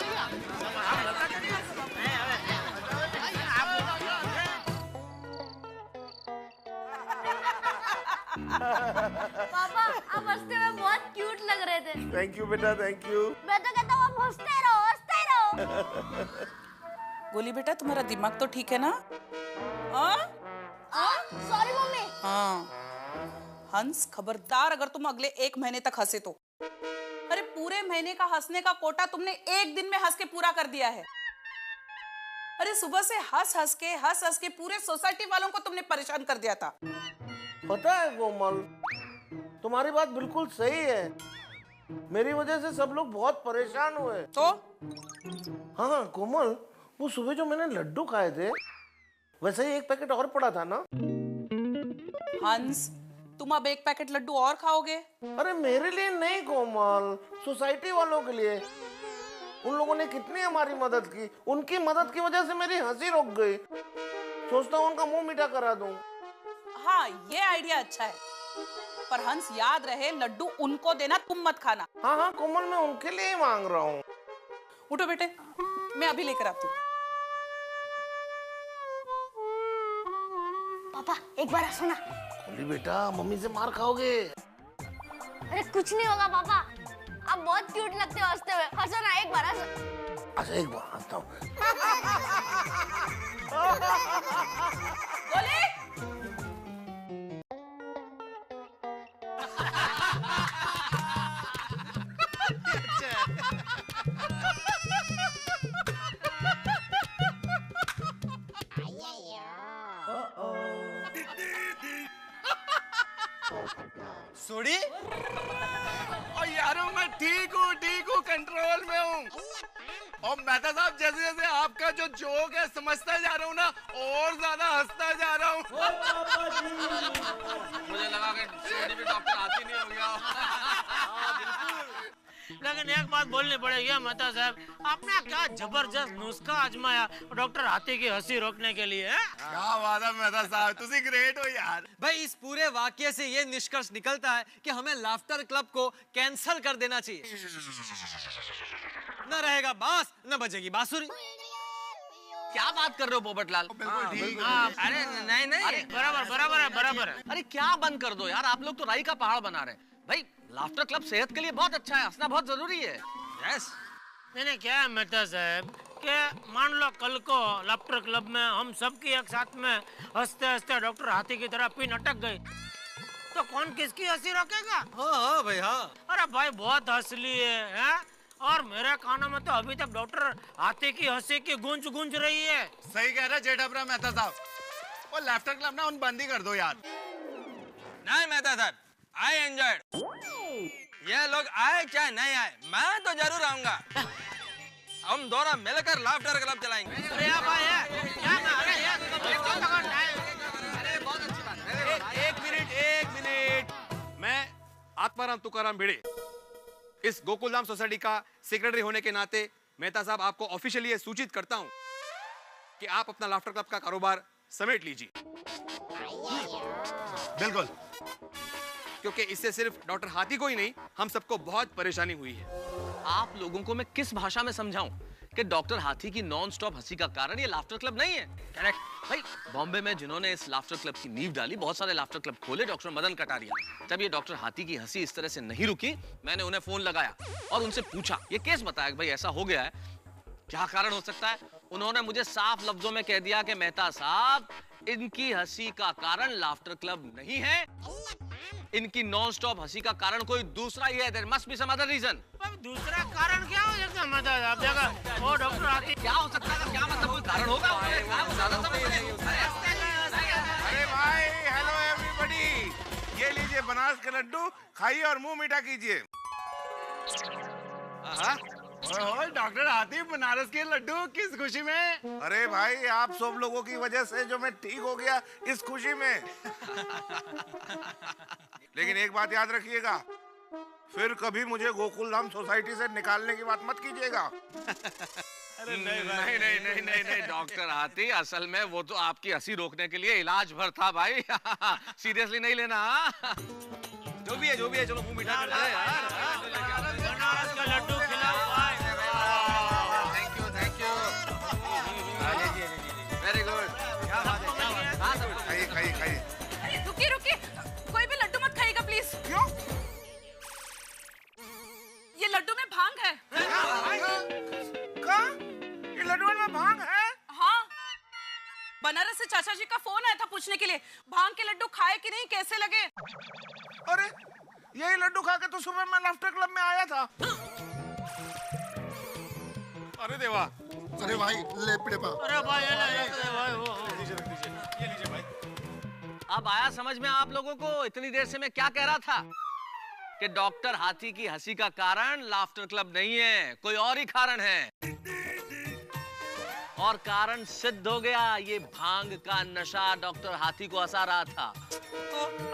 पापा आप हंसते हुए बहुत क्यूट लग रहे थे। थैंक यू बेटा, थैंक यू। मैं तो कहता हूँ आप हंसते रहो, हंसते रहो। गोली बेटा, तुम्हारा दिमाग तो ठीक है ना? हाँ? Sorry mummy. हाँ हंस, खबरदार अगर तुम अगले 1 महीने तक हंसे तो। अरे पूरे महीने का हंसने का कोटा तुमने 1 दिन में हंस के पूरा कर दिया है। अरे सुबह से हंस हंस के पूरे सोसाइटी वालों को तुमने परेशान कर दिया था। पता है कोमल, तुम्हारी बात बिल्कुल सही है। मेरी वजह से सब लोग बहुत परेशान हुए। तो हाँ कोमल, वो सुबह जो मैंने लड्डू खाए थे वैसे ही 1 पैकेट और पड़ा था ना। हंस, तुम अब 1 पैकेट लड्डू और खाओगे? अरे मेरे लिए नहीं कोमल, सोसाइटी वालों के लिए। उन लोगों ने कितनी हमारी मदद की, उनकी मदद की वजह से मेरी हंसी रुक गई। सोचता हूँ उनका मुंह मीठा करा दूं। हाँ ये आइडिया अच्छा है, पर हंस याद रहे लड्डू उनको देना, तुम मत खाना। हाँ हाँ कोमल, मैं उनके लिए ही मांग रहा हूँ। उठो बेटे, मैं अभी लेकर आती हूँ। पापा एक बार हंसो ना। बोली बेटा, मम्मी से मार खाओगे। अरे कुछ नहीं होगा पापा, आप बहुत क्यूट लगते हो हंसते हुए। हंसो ना, एक बार हंसो। अच्छा एक बार हंसता हूँ। गोली, सोडी? और यारो मैं ठीक हूँ, कंट्रोल में हूँ। और मेहता साहब, जैसे जैसे आपका जो जोक है समझता जा रहा हूँ ना, और ज्यादा हंसता जा रहा हूँ। मुझे लगा कि सोडी भी डॉक्टर हाथी नहीं हो गया। लेकिन एक बात बोलनी पड़ेगी मेहता साहब, आपने क्या जबरदस्त नुस्खा आजमाया डॉक्टर हाथी की हंसी रोकने के लिए। क्या बात है मेहता साहब, तुसी ग्रेट हो यार। भाई इस पूरे वाक्य से ये निष्कर्ष निकलता है कि हमें लाफ्टर क्लब को कैंसल कर देना चाहिए। न रहेगा बांस, न बजेगी बांसुरी। क्या बात कर रहे हो पोपटलाल? बिल्कुल ठीक। अरे नहीं, बराबर है। अरे क्या बंद कर दो यार, आप लोग तो राई का पहाड़ बना रहे हैं। भाई लाफ्टर क्लब सेहत के लिए बहुत अच्छा है, हंसना बहुत जरूरी है। यस। मैंने क्या है मेहता साहब कि मान लो कल को लाफ्टर क्लब में हम सब की एक साथ में हंसते हंसते डॉक्टर हाथी की तरह पिन अटक गई, तो कौन किसकी हंसी रोकेगा? हाँ भाई हाँ। अरे भाई बहुत हंस लिए हैं, और मेरे कानों में तो अभी तक डॉक्टर हाथी की हंसी की गूंज गूंज रही है। सही कह रहा जेठाब्रा मेहता साहब। और लाफ्टर क्लब ना उन बंद ही कर दो यार। नहीं मेहता साहब, आई एंजॉयड। ये लोग आए चाहे नहीं आए, मैं तो जरूर आऊंगा। हम दोनों मिलकर लाफ्टर क्लब चलाएंगे। अरे भाई बहुत अच्छी बात है। एक मिनट। मैं आत्माराम तुकाराम भिड़े, इस गोकुलधाम सोसाइटी का सेक्रेटरी होने के नाते मेहता साहब आपको ऑफिशियली ये सूचित करता हूं कि आप अपना लाफ्टर क्लब का कारोबार समेट लीजिए। बिल्कुल, क्योंकि इससे सिर्फ डॉक्टर हाथी को ही नहीं, हम सबको बहुत परेशानी हुई है। आप लोगों को मैं किस भाषा में समझाऊं कि डॉक्टर हाथी की नॉन स्टॉप हंसी का कारण ये लाफ्टर क्लब नहीं है? करेक्ट भाई, बॉम्बे में जिन्होंने इस लाफ्टर क्लब की नींव डाली, बहुत सारे लाफ्टर क्लब खोले, डॉक्टर मदन कटारिया। जब ये डॉक्टर हाथी की हंसी इस तरह से नहीं रुकी, मैंने उन्हें फोन लगाया और उनसे पूछा, ये केस बताया कि भाई ऐसा हो गया है, क्या कारण हो सकता है? उन्होंने मुझे साफ लफ्जों में कह दिया कि मेहता साहब, इनकी हंसी का कारण लाफ्टर क्लब नहीं है, इनकी नॉन स्टॉप हंसी का कारण कोई दूसरा ही है। There must be some other reason. दूसरा कारण क्या हो सकता है? मतलब आप जगह वो डॉक्टर हाथी क्या हो सकता है? क्या मतलब कोई कारण होगा? अरे भाई, हेलो एवरीबॉडी, ये लीजिए बनास के लड्डू, खाइए और मुंह मीठा कीजिए। डॉक्टर हाथी बनारस के लड्डू किस खुशी में? अरे भाई, आप सब लोगों की वजह से जो मैं ठीक हो गया इस खुशी में। लेकिन एक बात याद रखिएगा, फिर कभी मुझे गोकुलधाम सोसाइटी से निकालने की बात मत कीजिएगा। अरे नहीं डॉक्टर हाथी, असल में वो तो आपकी हंसी रोकने के लिए इलाज भर था भाई। सीरियसली नहीं लेना। जो भी है चलो मुंह मीठा कर ले यार। बनारस का लड्डू खिलाओ भाई। Thank you very good. खाइए। रुकिए, कोई भी लड्डू मत खाइएगा प्लीज। क्यों? ये लड्डू में भांग है। कहाँ? ये लड्डू में भांग है? हाँ, बनारस से चाचा जी का फोन आया था पूछने के लिए भांग के लड्डू खाए कि नहीं, कैसे लगे। अरे यही लड्डू खा के तो सुबह मैं लाफ्टर क्लब में आया था। अरे देवा, अरे भाई लेपड़े पा। अरे भाई ये लीजिए भाई। अब आया समझ में आप लोगों को? इतनी देर से मैं क्या कह रहा था कि डॉक्टर हाथी की हंसी का कारण लाफ्टर क्लब नहीं है, कोई और ही कारण है। और कारण सिद्ध हो गया, ये भांग का नशा डॉक्टर हाथी को हंसा रहा था।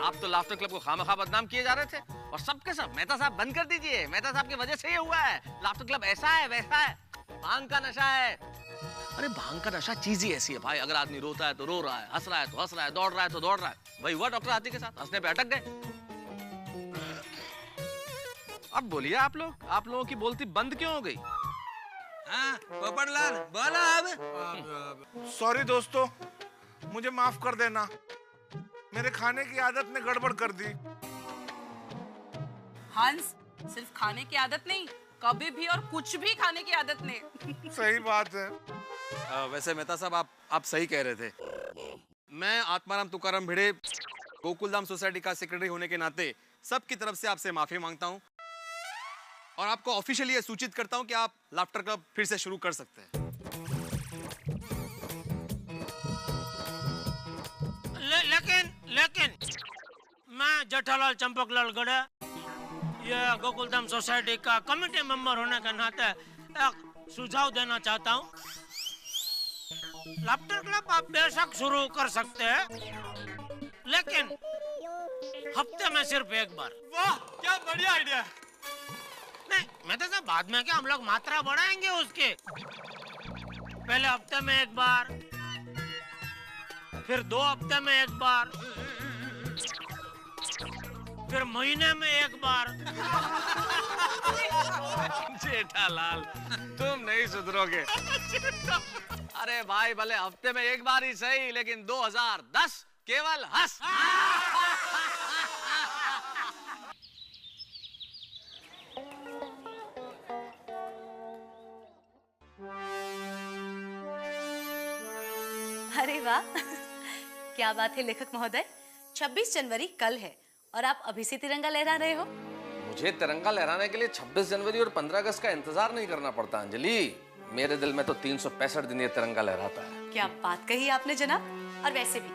आप तो लाफ्टर क्लब को खामखा बदनाम किए जा रहे थे, और सबके सब मेहता साहब बंद कर दीजिए, मेहता साहब की वजह से ये हुआ है। लाफ्टर क्लब ऐसा है वैसा है, भांग का नशा है। अरे भांग का नशा चीज ही ऐसी है भाई, अगर आदमी रोता है तो रो रहा है, हंस रहा है तो हंस रहा है, दौड़ रहा है तो दौड़ रहा है। वही हुआ डॉक्टर हाथी के साथ, हंसने पे अटक गए। अब बोलिए आप लोगों की बोलती बंद क्यों हो गई? पोपटलाल बोलो अब। सॉरी दोस्तों, मुझे माफ कर देना, मेरे खाने की आदत ने गड़बड़ कर दी। हंस, सिर्फ खाने की आदत नहीं, कभी भी और कुछ भी खाने की आदत नहीं। सही बात है। वैसे मेहता साहब आप सही कह रहे थे। मैं आत्माराम तुकाराम भिड़े गोकुलधाम सोसाइटी का सेक्रेटरी होने के नाते सबकी तरफ से आपसे माफी मांगता हूं, और आपको ऑफिशियली ये सूचित करता हूं कि आप लाफ्टर क्लब फिर से शुरू कर सकते हैं। लेकिन मैं जेठालाल चंपकलाल गड़े, ये गोकुलधाम सोसाइटी का कमेटी मेंबर होने के नाते एक सुझाव देना चाहता हूँ। लाफ्टर क्लब आप बेशक शुरू कर सकते हैं, लेकिन हफ्ते में सिर्फ एक बार। वाह, क्या बढ़िया आइडिया। नहीं, मैं तो सब बाद में क्या, हम लोग मात्रा बढ़ाएंगे उसके। पहले हफ्ते में एक बार, फिर 2 हफ्ते में एक बार, फिर महीने में एक बार। जेठालाल, तुम नहीं सुधरोगे। अरे भाई, भले हफ्ते में एक बार ही सही, लेकिन 2010 केवल हंस। अरे वाह, क्या बात है लेखक महोदय, 26 जनवरी कल है और आप अभी से तिरंगा लहरा रहे हो। मुझे तिरंगा लहराने के लिए 26 जनवरी और 15 अगस्त का इंतजार नहीं करना पड़ता अंजलि। मेरे दिल में तो 365 दिन ये तिरंगा लहराता है। क्या बात कही आपने जनाब। और वैसे भी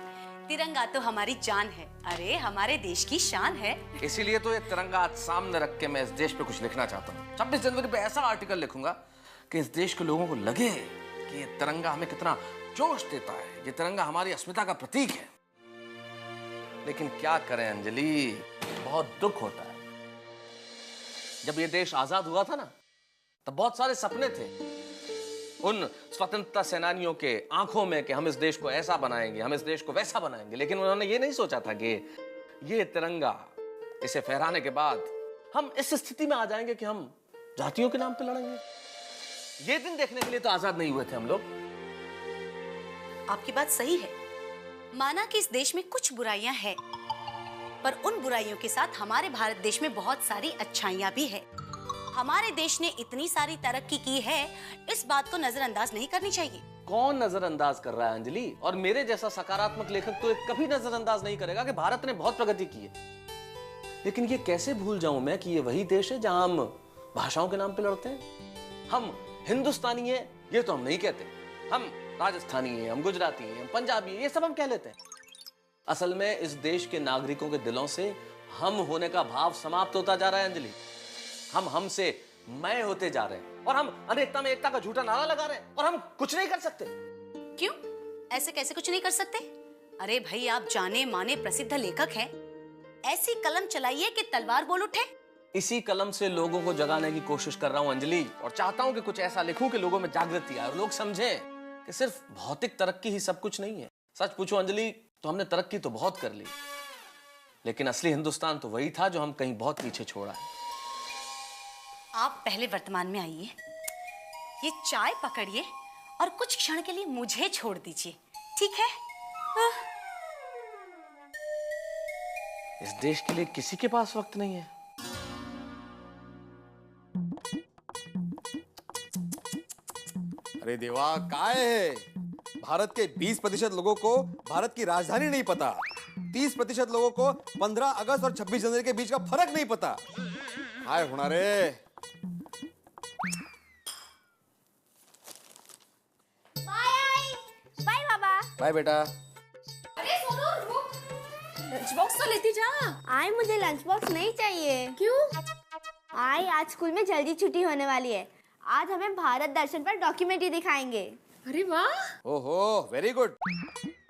तिरंगा तो हमारी जान है, अरे हमारे देश की शान है। इसीलिए तो ये तिरंगा आज सामने रख के मैं इस देश पे कुछ लिखना चाहता हूँ। 26 जनवरी पे ऐसा आर्टिकल लिखूंगा कि इस देश के लोगों को लगे कि ये तिरंगा हमें कितना जोश देता है, ये तिरंगा हमारी अस्मिता का प्रतीक है। लेकिन क्या करें अंजलि, बहुत दुख होता है। जब ये देश आजाद हुआ था ना, तब बहुत सारे सपने थे उन स्वतंत्रता सेनानियों के आंखों में कि हम इस देश को ऐसा बनाएंगे, हम इस देश को वैसा बनाएंगे। लेकिन उन्होंने ये नहीं सोचा था कि ये तिरंगा, इसे फहराने के बाद हम इस स्थिति में आ जाएंगे कि हम जातियों के नाम पे लड़ेंगे। ये दिन देखने के लिए तो आजाद नहीं हुए थे हम लोग। आपकी बात सही है, माना कि इस देश में कुछ बुराइयां हैं, पर उन बुराइयों के साथ हमारे भारत देश में बहुत सारी अच्छाइयां भी है। हमारे देश ने इतनी सारी तरक्की की है, इस बात को नजरअंदाज नहीं करनी चाहिए। कौन नजरअंदाज कर रहा है अंजलि? और मेरे जैसा सकारात्मक लेखक तो कभी नजरअंदाज नहीं करेगा कि भारत ने बहुत प्रगति की है। लेकिन ये कैसे भूल जाऊं मैं कि ये वही देश है जहां हम भाषाओं के नाम पे लड़ते हैं। हम हिंदुस्तानी है ये तो हम नहीं कहते, हम राजस्थानी है, हम गुजराती है, हम पंजाबी है, ये सब हम कह लेते हैं। असल में इस देश के नागरिकों के दिलों से हम होने का भाव समाप्त होता जा रहा है अंजलि। हम हमसे मैं होते जा रहे हैं, और हम अनेकता में एकता का झूठा नारा लगा रहे हैं, और हम कुछ नहीं कर सकते। क्यों? ऐसे कैसे कुछ नहीं कर सकते? अरे भाई, आप जाने माने प्रसिद्ध लेखक हैं, ऐसी कलम चलाइए कि तलवार बोल उठे। इसी कलम से लोगों को जगाने की कोशिश कर रहा हूं अंजलि, और चाहता हूं कि कुछ ऐसा लिखूं कि लोगों में जागृति आए और लोग समझें कि सिर्फ भौतिक तरक्की ही सब कुछ नहीं है। सच पूछो अंजलि तो हमने तरक्की तो बहुत कर ली, लेकिन असली हिंदुस्तान तो वही था जो हम कहीं बहुत पीछे छोड़ा है। आप पहले वर्तमान में आइए, ये चाय पकड़िए और कुछ क्षण के लिए मुझे छोड़ दीजिए, ठीक है? इस देश के लिए किसी के पास वक्त नहीं है। अरे देवा, काय है? भारत के 20% लोगों को भारत की राजधानी नहीं पता, 30% लोगों को 15 अगस्त और 26 जनवरी के बीच का फर्क नहीं पता। हाय होना रे। बाय बाबा। बाय बेटा। अरे सोनू रुक, लंच बॉक्स तो लेती जा। आई मुझे लंच बॉक्स नहीं चाहिए। क्यों? आई आज स्कूल में जल्दी छुट्टी होने वाली है, आज हमें भारत दर्शन पर डॉक्यूमेंट्री दिखाएंगे। अरे वाह। ओहो वेरी गुड।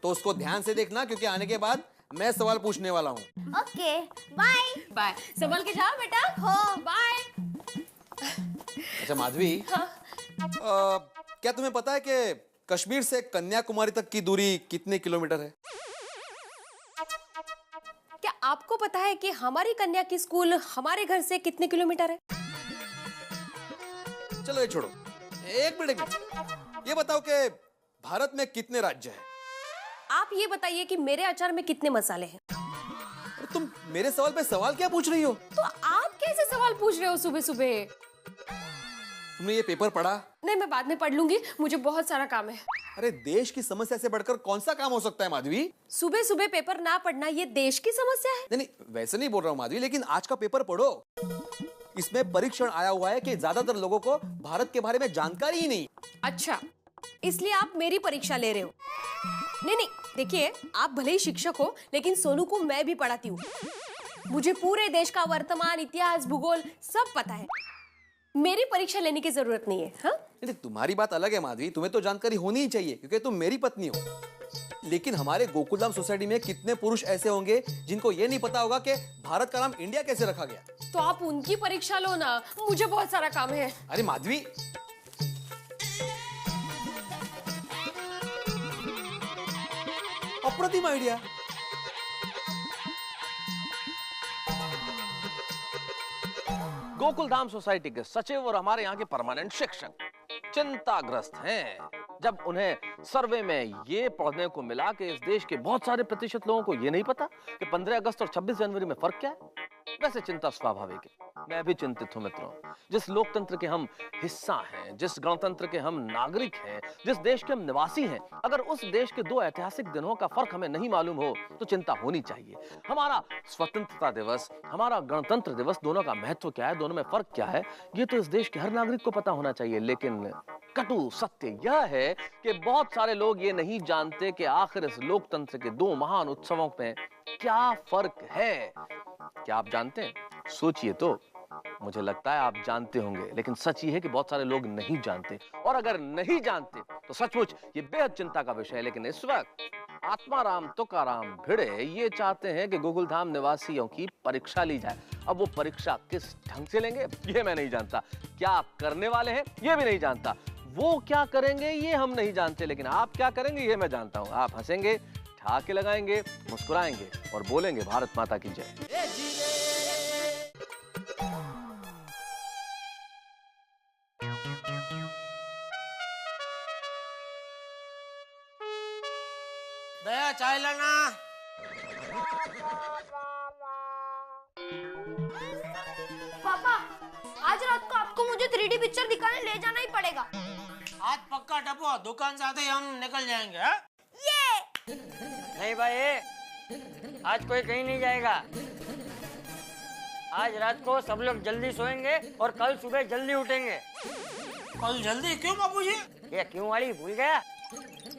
तो उसको ध्यान से देखना क्योंकि आने के बाद मैं सवाल पूछने वाला हूँ। Okay bye. बाय, संभल के जाओ बेटा। हो बाय। अच्छा माधवी, क्या तुम्हें पता है कि कश्मीर से कन्याकुमारी तक की दूरी कितने किलोमीटर है? क्या आपको पता है कि हमारी कन्या की स्कूल हमारे घर से कितने किलोमीटर है? चलो ये छोड़ो, एक मिनट। ये बताओ कि भारत में कितने राज्य हैं? आप ये बताइए कि मेरे अचार में कितने मसाले हैं? अरे तुम मेरे सवाल पे सवाल क्या पूछ रही हो? तो आप कैसे सवाल पूछ रहे हो सुबह सुबह? तुमने ये पेपर पढ़ा? नहीं, मैं बाद में पढ़ लूंगी, मुझे बहुत सारा काम है। अरे देश की समस्या से बढ़कर कौन सा काम हो सकता है माधवी? सुबह सुबह पेपर ना पढ़ना ये देश की समस्या है? नहीं नहीं, वैसे नहीं बोल रहा हूँ माधवी, लेकिन आज का पेपर पढ़ो। इसमें परीक्षण आया हुआ है कि ज्यादातर लोगों को भारत के बारे में जानकारी ही नहीं। अच्छा, इसलिए आप मेरी परीक्षा ले रहे हो? नहीं नहीं, देखिए आप भले ही शिक्षक हो, लेकिन सोनू को मैं भी पढ़ाती हूँ। मुझे पूरे देश का वर्तमान, इतिहास, भूगोल सब पता है। मेरी परीक्षा लेने की जरूरत नहीं है। हाँ? नहीं, तुम्हारी बात अलग है माधवी, तुम्हें तो जानकारी होनी ही चाहिए क्योंकि तुम मेरी पत्नी हो। लेकिन हमारे गोकुलधाम सोसाइटी में कितने पुरुष ऐसे होंगे जिनको ये नहीं पता होगा कि भारत का नाम इंडिया कैसे रखा गया? तो आप उनकी परीक्षा लो ना, मुझे बहुत सारा काम है। अरे माधवी, अप्रतिम आइडिया। गोकुलधाम सोसाइटी के सचिव और हमारे यहाँ के परमानेंट शिक्षक चिंताग्रस्त हैं जब उन्हें सर्वे में ये पढ़ने को मिला कि इस देश के बहुत सारे प्रतिशत लोगों को ये नहीं पता कि 15 अगस्त और 26 जनवरी में फर्क क्या है। वैसे चिंता स्वाभाविक है, मैं भी चिंतित हूं मित्रों। जिस लोकतंत्र के हम हिस्सा हैं, जिस गणतंत्र के हम नागरिक हैं, जिस देश के हम निवासी हैं, अगर उस देश के दो ऐतिहासिक दिनों का फर्क हमें नहीं मालूम हो तो चिंता होनी चाहिए। हमारा स्वतंत्रता दिवस, हमारा गणतंत्र दिवस, दोनों का महत्व क्या है, दोनों में फर्क क्या है, ये तो इस देश के हर नागरिक को पता होना चाहिए। लेकिन कटु सत्य यह है कि बहुत सारे लोग ये नहीं जानते कि आखिर इस लोकतंत्र के दो महान उत्सवों में क्या फर्क है। क्या आप जानते हैं? सोचिए तो। मुझे लगता है आप जानते होंगे, लेकिन सच ये है कि बहुत सारे लोग नहीं जानते, और अगर नहीं जानते तो सचमुच ये बेहद चिंता का विषय है। लेकिन इस वक्त आत्माराम तुकाराम भिड़े ये चाहते हैं कि गोकुलधाम निवासियों की परीक्षा ली जाए। अब वो परीक्षा किस ढंग से लेंगे ये मैं नहीं जानता, क्या करने वाले हैं ये भी नहीं जानता, वो क्या करेंगे ये हम नहीं जानते, लेकिन आप क्या करेंगे ये मैं जानता हूं। आप हंसेंगे, ठहाके लगाएंगे, मुस्कुराएंगे और बोलेंगे भारत माता की जय। दया चाय लाना। पापा, आज रात को आपको मुझे 3D पिक्चर दिखाने ले जाना ही पड़ेगा। आज पक्का टपो, दुकान से आते ही हम निकल जाएंगे। हा? ये नहीं भाई, आज कोई कहीं नहीं जाएगा। आज रात को सब लोग जल्दी सोएंगे और कल सुबह जल्दी उठेंगे। कल जल्दी क्यों बाबूजी? ये क्यों वाली भूल गया?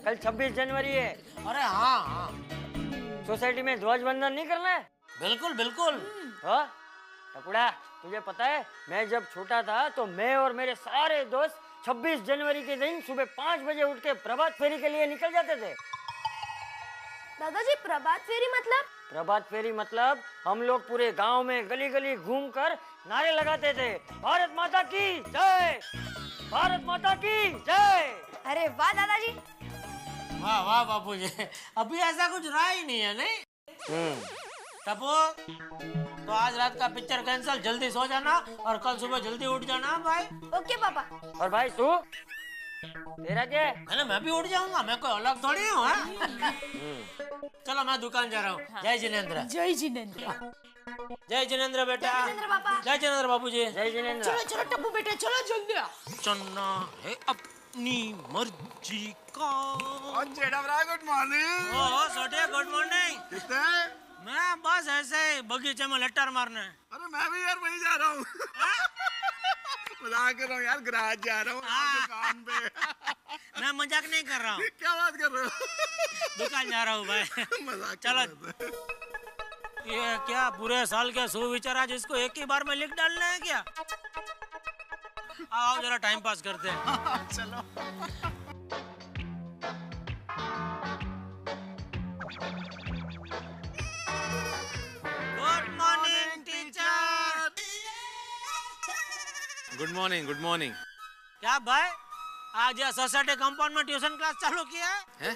कल 26 जनवरी है। अरे हाँ हाँ, सोसाइटी में ध्वजवंदन नहीं करना है? बिल्कुल बिल्कुल। हाँ टपुड़ा, तुझे पता है मैं जब छोटा था तो मैं और मेरे सारे दोस्त 26 जनवरी के दिन सुबह 5 बजे उठ के प्रभात फेरी के लिए निकल जाते थे। दादाजी, प्रभात फेरी मतलब? प्रभात फेरी मतलब हम लोग पूरे गांव में गली गली घूम कर नारे लगाते थे, भारत माता की जय, भारत माता की जय। अरे वाह दादाजी। वाह वाह बापूजी, अभी ऐसा कुछ रहा ही नहीं है नहीं। टप्पू, तो आज रात का पिक्चर कैंसिल, जल्दी सो जाना और कल सुबह जल्दी उठ जाना भाई। ओके पापा। और भाई तू, तेरा क्या है? अरे मैं भी उठ जाऊंगा, मैं कोई अलग थोड़ी हूँ। चलो मैं दुकान जा रहा हूँ। जय जिनेंद्र। जय जिनेंद्र। जय जिनेंद्र बेटा। जय जिनेंद्र पापा। जय जिनेंद्र बाबूजी। जय जिनेंद्र। चलो चलो टप्पू बेटे, चलो जल्दी आ। चलना है अपनी मर्जी का। Good morning. ओह सोटे, गुड मॉर्निंग। कितने? मैं बस ऐसे ही बगीचे में लट्टर मारने। अरे मैं भी यार वहीं जा रहा हूँ। मजाक कर रहा हूँ यार, गराज जा रहा हूँ दुकान पे। मैं मजाक नहीं कर रहा हूँ। क्या बात कर रहे हो? दुकान जा रहा हूँ भाई। मजाक चलो। ये क्या पूरे साल के सुविचार आज इसको एक ही बार में लिख डालना है क्या? आओ जरा टाइम पास करते हैं। चलो। Good morning teacher. Good morning, good morning. क्या भाई, आज यह सोसाइटी कंपाउंड में ट्यूशन क्लास चालू किया है?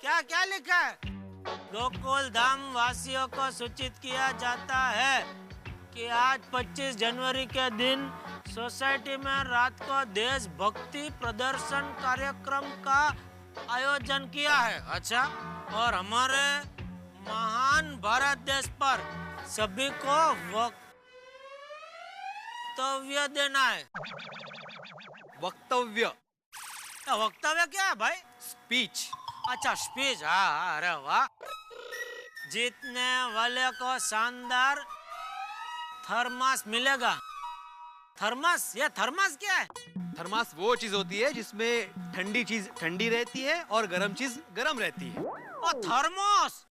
क्या क्या लिखा है? गोकुल धाम वासियों को सूचित किया जाता है कि आज 25 जनवरी के दिन सोसाइटी में रात को देशभक्ति प्रदर्शन कार्यक्रम का आयोजन किया है। अच्छा, और हमारे महान भारत देश पर सभी को वक्तव्य देना है। वक्तव्य? वक्तव्य क्या है भाई? स्पीच। अच्छा स्पीच, हाँ, अरे वाह। जीतने वाले को शानदार थर्मास मिलेगा। थर्मास? ये थर्मास क्या है? थर्मास वो चीज होती है जिसमें ठंडी चीज ठंडी रहती है और गर्म चीज गर्म रहती है। ओ थर्मोस,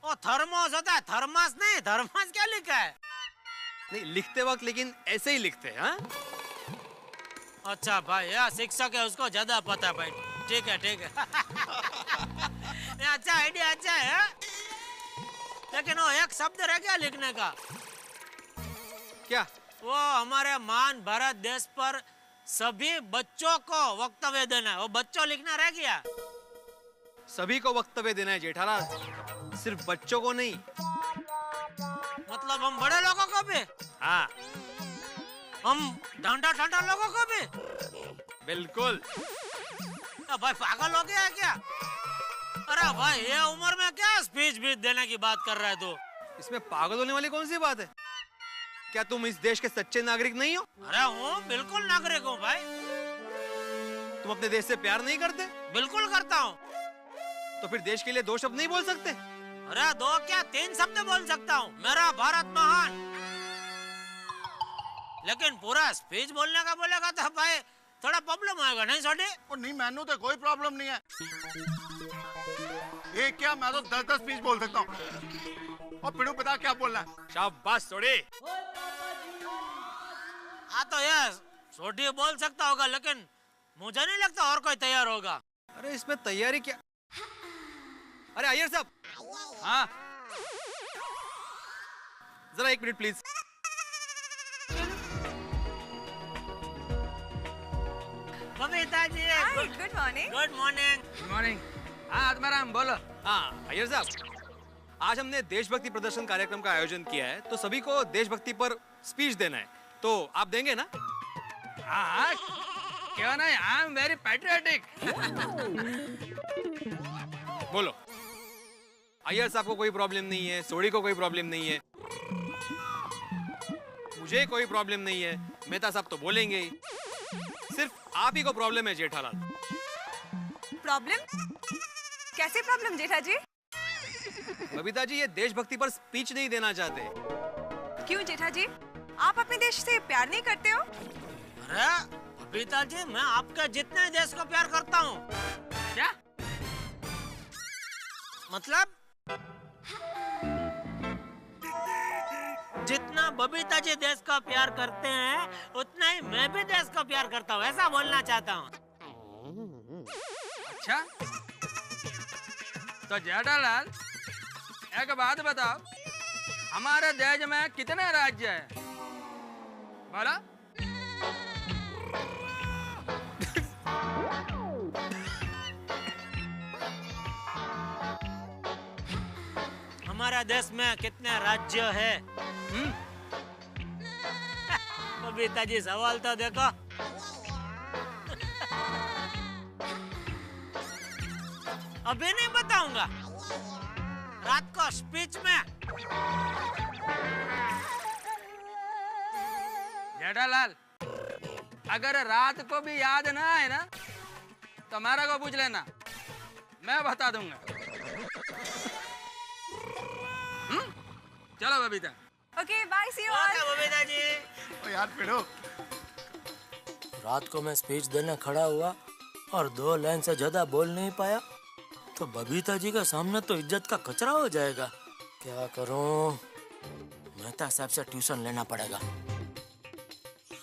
ओ थर्मोस होता है, थर्मास नहीं। थर्मास क्या लिखा है? नहीं लिखते वक्त लेकिन ऐसे ही लिखते हैं। हाँ? अच्छा भाई, यह शिक्षक है, उसको ज्यादा पता है भाई। ठीक है ठीक है। अच्छा आइडिया अच्छा है, लेकिन वो एक शब्द रह गया लिखने का। क्या? वो हमारे महान भारत देश पर सभी बच्चों को वक्तव्य देना है, वो बच्चों लिखना रह गया। सभी को वक्तव्य देना है जेठालाल, सिर्फ बच्चों को नहीं। मतलब हम बड़े लोगों को भी? हाँ। हम डांडा डांडा लोगों को भी? बिल्कुल। भाई पागल हो गया है क्या? अरे भाई ये उम्र में क्या स्पीच भी देने की बात कर रहा है तू? इसमें पागल होने वाली कौन सी बात है? क्या तुम इस देश के सच्चे नागरिक नहीं हो? अरे हूँ, बिल्कुल नागरिक हूँ भाई। तुम अपने देश से प्यार नहीं करते? बिल्कुल करता हूँ। तो फिर देश के लिए 2 शब्द नहीं बोल सकते? अरे 2 क्या 3 शब्द बोल सकता हूँ। मेरा भारत महान। लेकिन पूरा स्पीच बोलने का बोलेगा तो भाई थोड़ा प्रॉब्लम आएगा नहीं छोटे? नहीं मैनू तो कोई प्रॉब्लम नहीं है। ये क्या, मैं तो 10 स्पीच बोल सकता हूँ। और पिड़ू पता क्या बोलना है? शाबाश छोड़े। हाँ तो ये छोटी बोल सकता होगा, लेकिन मुझे नहीं लगता और कोई तैयार होगा। अरे इसमें तैयारी क्या? अरे अय्यर साहब। हाँ जरा 1 minute please. Babita ji, good morning. Good morning. Good morning. हाँ आत्माराम बोलो। हाँ अय्यर साहब, आज हमने देशभक्ति प्रदर्शन कार्यक्रम का आयोजन किया है, तो सभी को देशभक्ति पर स्पीच देना है, तो आप देंगे ना? हाँ क्यों नहीं, आई एम वेरी पैट्रियोटिक। बोलो। अय्यर साहब को कोई प्रॉब्लम नहीं है, सोडी को कोई प्रॉब्लम नहीं है, मुझे कोई प्रॉब्लम नहीं है, मेहता साहब तो बोलेंगे ही। सिर्फ आप ही को प्रॉब्लम है जेठालाल। प्रॉब्लम? कैसे प्रॉब्लम जेठा जी? बबीता जी ये देशभक्ति पर स्पीच नहीं देना चाहते। क्यों जेठा जी, आप अपने देश से प्यार नहीं करते हो? अरे बबीता जी, मैं आपके जितने देश को प्यार करता हूँ। क्या मतलब? जितना बबीता जी देश का प्यार करते हैं, उतना ही मैं भी देश को प्यार करता हूँ, ऐसा बोलना चाहता हूँ। अच्छा तो जेठालाल एक बात बताओ, हमारे देश में कितने राज्य हैं? बोला? हमारा देश में कितने राज्य है? बबीता जी सवाल तो देखो। अभी नहीं बताऊंगा, रात को स्पीच में। जेठालाल, अगर रात को भी याद ना आए ना तो मेरा को पूछ लेना, मैं बता दूंगा। चलो Babita. Okay bye, see you all. Okay Babita ji. ओ यार पिड़ो, रात को मैं स्पीच देने खड़ा हुआ और 2 लाइन से ज्यादा बोल नहीं पाया तो बबीता जी का सामने तो इज्जत का कचरा हो जाएगा। क्या करूं? मेहता साहब से ट्यूशन लेना पड़ेगा।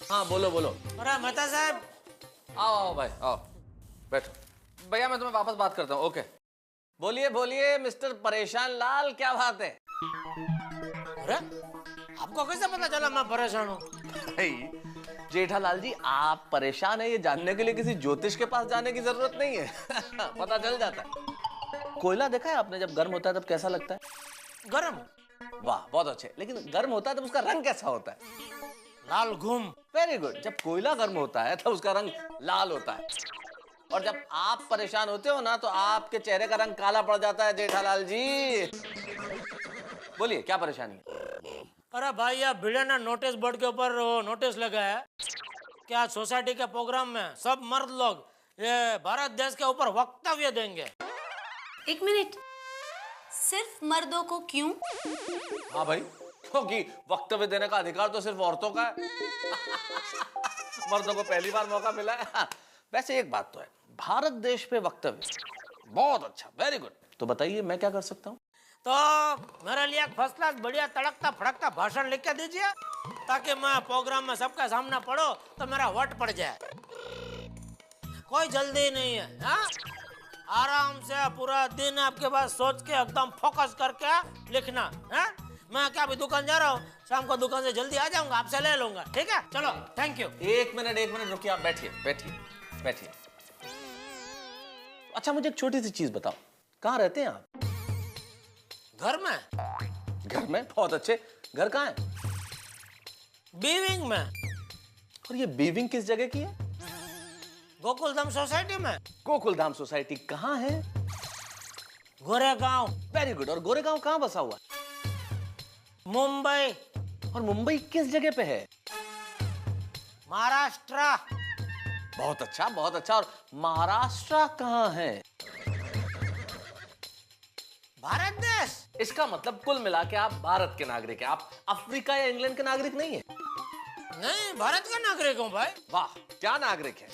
हाँ बोलो बोलो। अरे मेहता साहब, आओ आओ भाई आओ, बैठो। भैया मैं तुम्हें वापस बात करता हूँ। ओके, बोलिए बोलिए मिस्टर परेशान लाल, क्या बात है? अरे आपको कैसे पता चला मैं परेशान हूँ? जेठालाल जी, आप परेशान है ये जानने के लिए किसी ज्योतिष के पास जाने की जरूरत नहीं है। पता चल जाता है। कोयला देखा है आपने, जब गर्म होता है तब कैसा लगता है? गर्म? वाह बहुत अच्छे। लेकिन गर्म होता है तब उसका रंग कैसा होता है? लाल घुम। Very good. जब कोयला गर्म होता है तब उसका रंग लाल होता है। और जब आप परेशान होते हो ना तो आपके चेहरे का रंग काला पड़ जाता है जेठालाल जी। बोलिए क्या परेशानी है? अरे भाई, ये भिड़े ने नोटिस बोर्ड के ऊपर नोटिस लगा है कि आज सोसाइटी के प्रोग्राम में सब मर्द लोग ये भारत देश के ऊपर वक्तव्य देंगे। 1 मिनट, सिर्फ मर्दों को क्यों? हाँ भाई, क्योंकि वक्तव्य देने का अधिकार तो सिर्फ औरतों का है। मर्दों को पहली बार मौका मिला है। वैसे एक बात तो है, भारत देश पे वक्तव्य बहुत अच्छा, वेरी गुड। तो बताइए मैं क्या कर सकता हूँ? तो मेरे लिए एक फर्स्ट क्लास बढ़िया तड़कता फड़कता भाषण लिख के दीजिए, ताकि मैं प्रोग्राम में सबका सामना पढ़ो तो मेरा वोट पड़ जाए। कोई जल्दी नहीं है, हाँ? आराम से पूरा दिन आपके पास सोच के एकदम फोकस करके लिखना है। मैं क्या अभी दुकान जा रहा हूँ, शाम को दुकान से जल्दी आ जाऊंगा, आपसे ले लूंगा, ठीक है? चलो, थैंक यू। एक मिनट रुकिए, आप बैठिए बैठिए बैठिए। अच्छा मुझे एक छोटी सी चीज बताओ, कहाँ रहते हैं आप? घर में। घर में? बहुत अच्छे। घर कहाँ है? बीविंग में। और ये बीविंग किस जगह की है? गोकुलधाम सोसाइटी में। गोकुलधाम सोसाइटी कहाँ है? गोरेगांव। Very good. और गोरेगांव कहाँ बसा हुआ है? मुंबई। और मुंबई किस जगह पे है? महाराष्ट्र। बहुत अच्छा बहुत अच्छा। और महाराष्ट्र कहाँ है? भारत देश। इसका मतलब कुल मिला के आप भारत के नागरिक हैं, आप अफ्रीका या इंग्लैंड के नागरिक नहीं है। नहीं, भारत का नागरिक हूँ भाई। वाह क्या नागरिक है।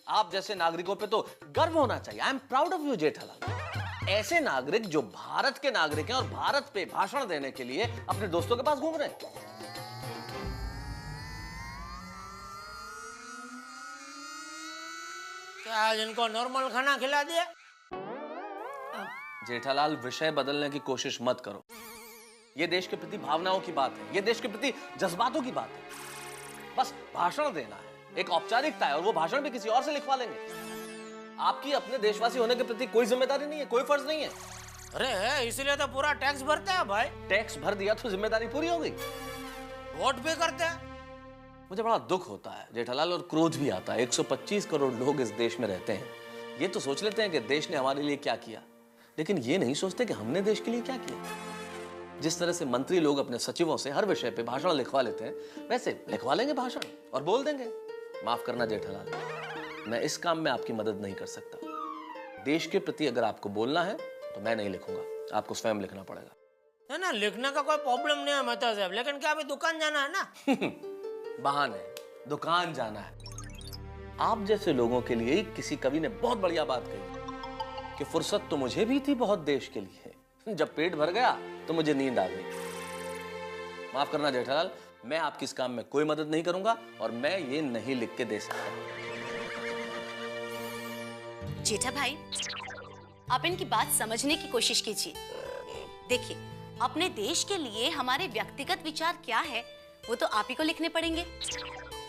आप जैसे नागरिकों पे तो गर्व होना चाहिए। I am proud of you Jethalal. ऐसे नागरिक जो भारत के नागरिक हैं और भारत पे भाषण देने के लिए अपने दोस्तों के पास घूम रहे हैं। क्या आज इनको नॉर्मल खाना खिला दिया? जेठालाल विषय बदलने की कोशिश मत करो। ये देश के प्रति भावनाओं की बात है, ये देश के प्रति जज्बातों की बात है। बस भाषण देना है, एक औपचारिकता है, और वो भाषण भी किसी और से लिखवा लेंगे। आपकी अपने देशवासी होने के प्रति कोई जिम्मेदारी नहीं है, कोई फर्ज नहीं है। अरे इसलिए तो पूरा टैक्स भरते हैं भाई। टैक्स भर दिया तो जिम्मेदारी पूरी हो गई। वोट भी करते हैं। मुझे बड़ा दुख होता है जेठालाल, और क्रोध भी आता है। 125 करोड़ लोग इस देश में रहते हैं। ये तो सोच लेते हैं कि देश ने हमारे लिए क्या किया, लेकिन ये नहीं सोचते कि हमने देश के लिए क्या किया। जिस तरह से मंत्री लोग अपने सचिवों से हर विषय पे भाषण लिखवा लेते हैं, वैसे लिखवा लेंगे भाषण और बोल देंगे। माफ करना जेठालाल, मैं इस काम में आपकी मदद नहीं कर सकता। देश के प्रति अगर आपको बोलना है तो मैं नहीं लिखूंगा, आपको स्वयं लिखना पड़ेगा। ना लिखने का कोई प्रॉब्लम नहीं है मेहता साहब, लेकिन क्या अभी दुकान जाना है ना। बहाने, दुकान जाना है। आप जैसे लोगों के लिए किसी कवि ने बहुत बढ़िया बात कही कि फुर्सत तो मुझे भी थी बहुत देश के लिए, जब पेट भर गया तो मुझे नींद आ गई। माफ करना जेठालाल, मैं आपकी इस काम में कोई मदद नहीं करूंगा और मैं ये नहीं लिख के दे सकता। जेठा भाई, आप इनकी बात समझने की कोशिश कीजिए। देखिए, अपने देश के लिए हमारे व्यक्तिगत विचार क्या है वो तो आप ही को लिखने पड़ेंगे।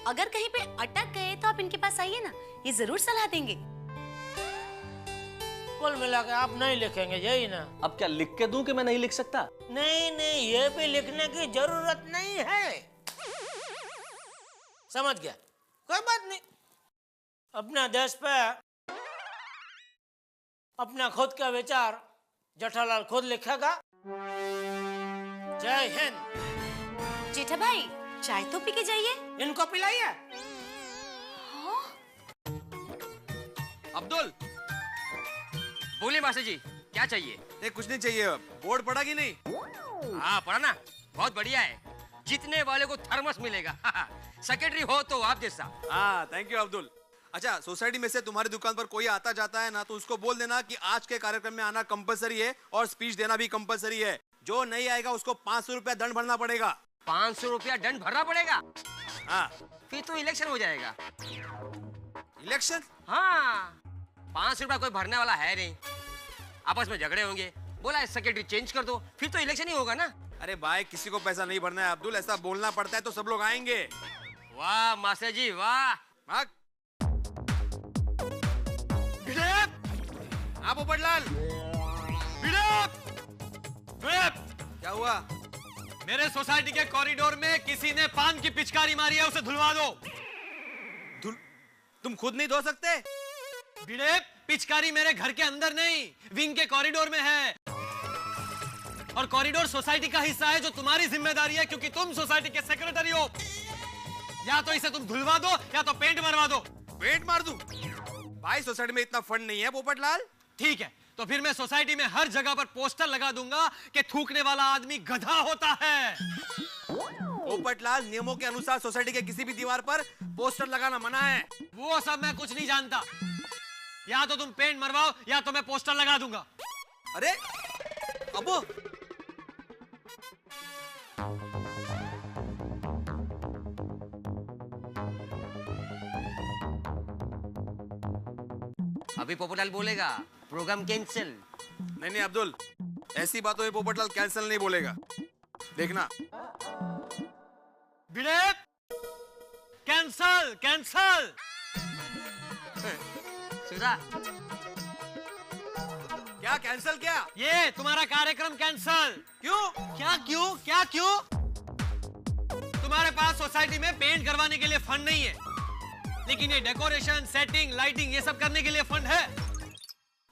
अगर कहीं पे अटक गए तो आप इनके पास आइए ना, ये जरूर सलाह देंगे। कुल मिला के आप नहीं लिखेंगे, यही ना? अब क्या लिख के दूं कि मैं नहीं लिख सकता? नहीं नहीं, ये भी लिखने की जरूरत नहीं है। समझ गया, कोई बात नहीं। अपना देश पे अपना खुद का विचार जेठालाल खुद लिखेगा। जय हिंद। जेठा भाई चाय तो पी के जाइए। इनको पिलाइए। अब्दुल, बोलिए मास्टर जी, क्या चाहिए? नहीं कुछ नहीं चाहिए। बोर्ड पढ़ा कि नहीं? हाँ पढ़ा ना, बहुत बढ़िया है। जीतने वाले को थर्मस मिलेगा। सेक्रेटरी हो तो आप जैसा। हाँ थैंक यू अब्दुल। अच्छा, सोसाइटी में से तुम्हारी दुकान पर कोई आता जाता है ना, तो उसको बोल देना कि आज के कार्यक्रम में आना कंपलसरी है और स्पीच देना भी कंपलसरी है। जो नहीं आएगा उसको 500 रुपया दंड भरना पड़ेगा। 500 रुपया दंड भरना पड़ेगा? हाँ। फिर तो इलेक्शन हो जाएगा। इलेक्शन? हाँ, 500 रुपया कोई भरने वाला है नहीं। आपस में झगड़े होंगे, बोला सेक्रेटरी चेंज कर दो, फिर तो इलेक्शन ही होगा ना। अरे भाई, किसी को पैसा नहीं भरना है अब्दुल, ऐसा बोलना पड़ता है तो सब लोग आएंगे। वाह मास्टर जी वाह। आप पोपटलाल। क्या हुआ? मेरे सोसाइटी के कॉरिडोर में किसी ने पान की पिचकारी मारी है, उसे धुलवा दो। तुम खुद नहीं धो सकते? भिड़े, पिचकारी मेरे घर के अंदर नहीं, विंग के कॉरिडोर में है। और कॉरिडोर सोसाइटी का हिस्सा है जो तुम्हारी जिम्मेदारी है, क्योंकि तुम सोसाइटी के सेक्रेटरी हो। या तो इसे तुम धुलवा दो या तो पेंट मरवा दो। पेंट मार दूं? भाई सोसाइटी में इतना फंड नहीं है पोपटलाल। ठीक है, तो फिर मैं सोसाइटी में हर जगह पर पोस्टर लगा दूंगा कि थूकने वाला आदमी गधा होता है। पोपटलाल, नियमों के अनुसार सोसाइटी के किसी भी दीवार पर पोस्टर लगाना मना है। वो सब मैं कुछ नहीं जानता। या तो तुम पेंट मरवाओ या तो मैं पोस्टर लगा दूंगा। अरे अबो, अभी पोपटलाल बोलेगा प्रोग्राम कैंसिल। नहीं अब्दुल, ऐसी बातों में पोपटलाल कैंसिल नहीं बोलेगा, देखना। भिड़े, कैंसल कैंसल। सुधा, क्या कैंसल? क्या ये तुम्हारा कार्यक्रम कैंसल। क्यों? क्या क्यों? क्या क्यों? तुम्हारे पास सोसाइटी में पेंट करवाने के लिए फंड नहीं है, लेकिन ये डेकोरेशन, सेटिंग, लाइटिंग ये सब करने के लिए फंड है।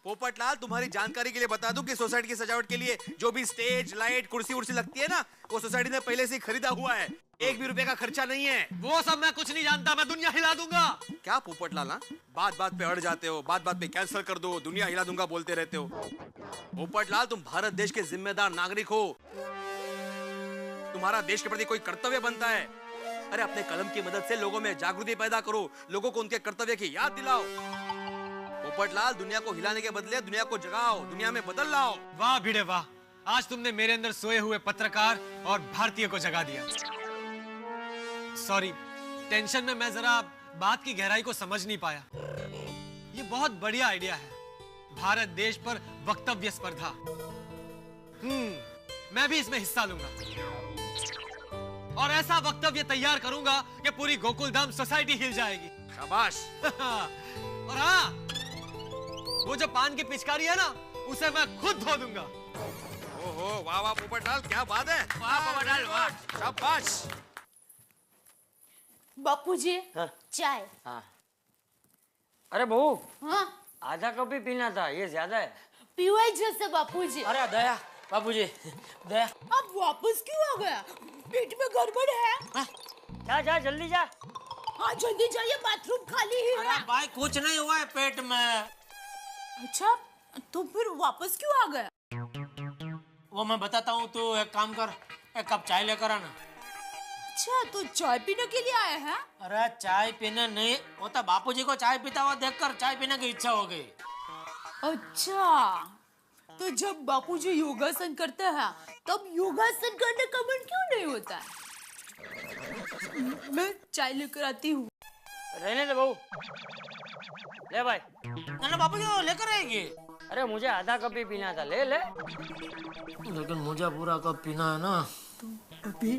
पोपटलाल, तुम्हारी जानकारी के लिए बता दूं कि सोसाइटी की सजावट के लिए जो भी स्टेज, लाइट, कुर्सी उर्सी लगती है ना, वो सोसाइटी ने पहले से ही खरीदा हुआ है। 1 भी रुपए का खर्चा नहीं है। वो सब मैं कुछ नहीं जानता, मैं दुनिया हिला दूंगा। क्या पोपटलाल, बात बात पे अड़ जाते हो, बात बात पे कैंसिल कर दो, दुनिया हिला दूंगा बोलते रहते हो। पोपटलाल, तुम भारत देश के जिम्मेदार नागरिक हो, तुम्हारा देश के प्रति कोई कर्तव्य बनता है। अरे अपने कलम की मदद से लोगों में जागृति पैदा करो, लोगों को उनके कर्तव्य की याद दिलाओ। पोपटलाल, दुनिया को हिलाने के बदले दुनिया को जगाओ, दुनिया में बदल लाओ। वाह भिड़े वाह, आज तुमने मेरे अंदर सोए हुए पत्रकार और भारतीय को जगा दिया। सॉरी, टेंशन में मैं जरा बात की गहराई को समझ नहीं पाया। ये बहुत बढ़िया आइडिया है, भारत देश पर वक्तव्य स्पर्धा। मैं भी इसमें हिस्सा लूंगा और ऐसा वक्तव्य तैयार करूंगा कि पूरी गोकुलधाम सोसाइटी हिल जाएगी। शाबाश। और हाँ, वो जो पान की पिचकारी है ना, उसे मैं खुद धो दूंगा। ओहो, वाह वाह पोपटलाल, क्या बात है। वाह पोपटलाल वाह, शाबाश। बापूजी, चाय। हाँ। अरे बहू, हाँ? आधा कप ही पीना था, ये ज्यादा है। पीवाई जैसे बापूजी। अरे दया, बापूजी दया। अब वापस क्यों आ गया? पेट में गड़बड़ है? जा जा जल्दी जा। हाँ जल्दी जाइए, बाथरूम खाली ही है। अरे भाई कुछ नहीं हुआ है पेट में। अच्छा, तो फिर वापस क्यों आ गया? वो मैं बताता हूँ, तू एक काम कर, 1 कप चाय लेकर आना। अच्छा, तो चाय पीने के लिए आए हैं? अरे चाय पीने नहीं, वो तो बापूजी को चाय पीता हुआ देखकर चाय पीने की इच्छा हो गई। अच्छा, तो जब बापूजी योगासन करते हैं तब योगासन करने का मन क्यों नहीं होता है? मैं चाय लेकर आती हूँ। रहने दे बहू। ले भाई। ना बापूजी लेकर आएंगे। अरे मुझे आधा कप ही पीना था, ले ले। लेकिन मुझे पूरा कप पीना है ना। अभी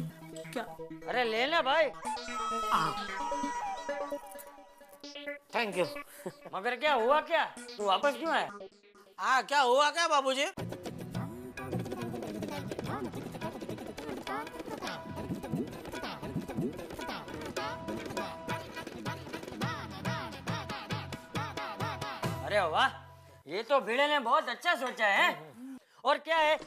क्या? अरे ले ले भाई। Thank you. मगर क्या हुआ क्या? तू वापस क्यों आया? हाँ क्या हुआ क्या बाबूजी? अरे वाह, ये तो भिड़े ने बहुत अच्छा सोचा है। और क्या है?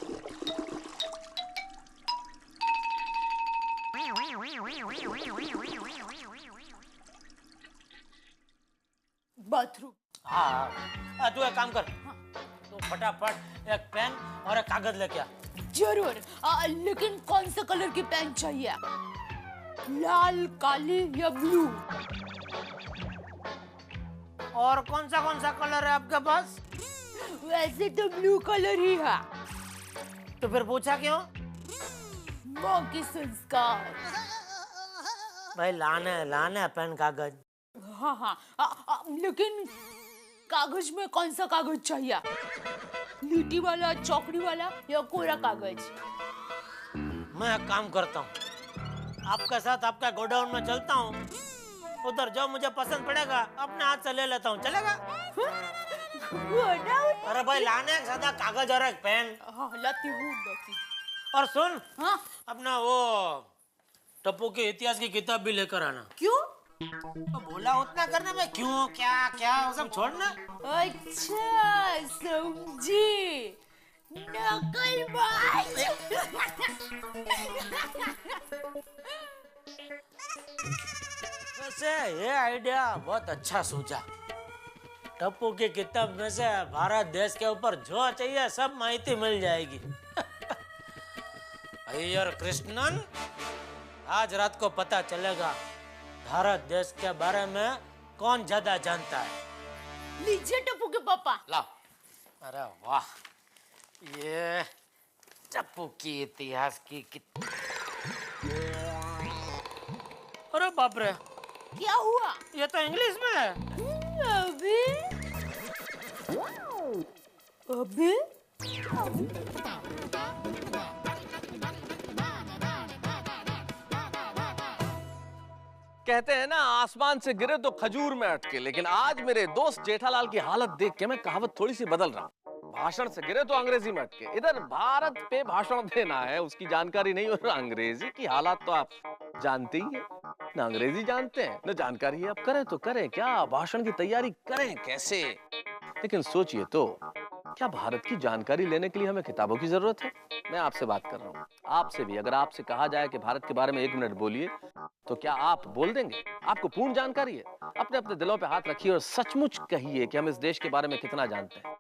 बाथरूम। हाँ तू एक काम कर, तू फटाफट एक पेन और एक कागज लेके आ। जरूर। लेकिन कौन सा कलर की पेन चाहिए? लाल, काली या ब्लू? और कौन सा कलर है आपके पास? वैसे तो ब्लू कलर ही है। तो फिर पूछा क्यों? माँ की संस्कार। भाई लाने पेन कागज। हाँ, लेकिन कागज में कौन सा कागज चाहिए? लीटी वाला, चौकड़ी वाला या कोरा कागज? मैं एक काम करता हूँ, आपके साथ आपका गोडाउन में चलता हूँ, उधर जो मुझे पसंद पड़ेगा अपने हाथ से ले लेता हूँ, चलेगा? अरे भाई लाने एक सादा कागज और एक पेन। हाँ लाती हूँ। और सुन, हाँ? अपना वो टप्पू के इतिहास की किताब भी लेकर आना। क्यों? तो बोला उतना करने में क्यों क्या क्या वो सब छोड़ना। अच्छा समझी, नकलबाज। वैसे ये आइडिया बहुत अच्छा सोचा। टप्पू की किताब में से भारत देश के ऊपर जो चाहिए सब माहिती मिल जाएगी। अय्यर कृष्णन, आज रात को पता चलेगा भारत देश के बारे में कौन ज्यादा जानता है। लीजिए टप्पू के पापा। लाओ। अरे वाह, ये टप्पू की इतिहास की किताब। अरे बाप रे, क्या हुआ? ये तो इंग्लिश में है। अभी कहते हैं ना, आसमान से गिरे तो खजूर में अटके, लेकिन आज मेरे दोस्त जेठालाल की हालत देख के मैं कहावत थोड़ी सी बदल रहा हूँ। भाषण से गिरे तो अंग्रेजी में अटके, इधर भारत पे भाषण देना है, उसकी जानकारी नहीं, और अंग्रेजी की हालत तो आप जानते ही हैं। ना अंग्रेजी जानते हैं ना जानकारी है। अब करें तो करें क्या, भाषण की तैयारी करें कैसे? लेकिन सोचिए तो, क्या भारत की जानकारी लेने के लिए हमें किताबों की जरूरत है? मैं आपसे बात कर रहा हूँ, आपसे भी। अगर आपसे कहा जाए कि भारत के बारे में 1 मिनट बोलिए, तो क्या आप बोल देंगे? आपको पूर्ण जानकारी है? अपने अपने दिलों पे हाथ रखिए और सचमुच कहिए कि हम इस देश के बारे में कितना जानते हैं।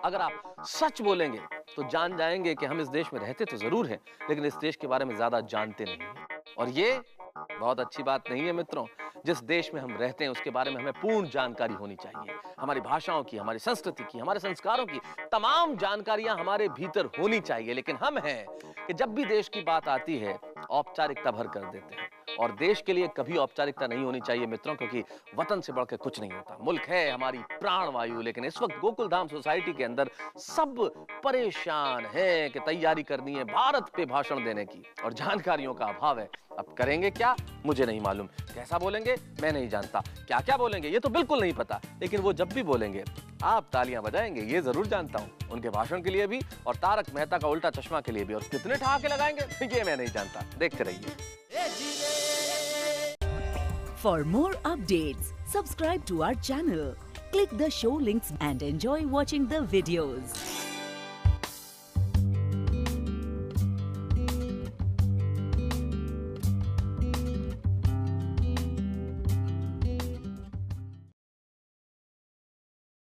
अगर आप सच बोलेंगे तो जान जाएंगे कि हम इस देश में रहते तो जरूर हैं, लेकिन इस देश के बारे में ज्यादा जानते नहीं हैं। और ये बहुत अच्छी बात नहीं है मित्रों। जिस देश में हम रहते हैं उसके बारे में हमें पूर्ण जानकारी होनी चाहिए। हमारी भाषाओं की, हमारी संस्कृति की, हमारे संस्कारों की तमाम जानकारियां हमारे भीतर होनी चाहिए। लेकिन हम हैं कि जब भी देश की बात आती है औपचारिकता भर कर देते हैं, और देश के लिए कभी औपचारिकता नहीं होनी चाहिए मित्रों, क्योंकि वतन से बढ़कर कुछ नहीं होता। मुल्क है हमारी प्राण वायु, लेकिन इस वक्त गोकुलधाम सोसाइटी के अंदर सब परेशान हैं कि तैयारी करनी है भारत पे भाषण देने की, और जानकारियों का अभाव है। अब करेंगे क्या मुझे नहीं मालूम, कैसा बोलेंगे मैं नहीं जानता, क्या क्या बोलेंगे ये तो बिल्कुल नहीं पता, लेकिन वो जब भी बोलेंगे आप तालियां बजाएंगे ये जरूर जानता हूं। उनके भाषण के लिए भी और तारक मेहता का उल्टा चश्मा के लिए भी। और कितने ठहाके लगाएंगे ये मैं नहीं जानता, देखते रहिए। For more updates, subscribe to our channel, click the show links and enjoy watching the videos.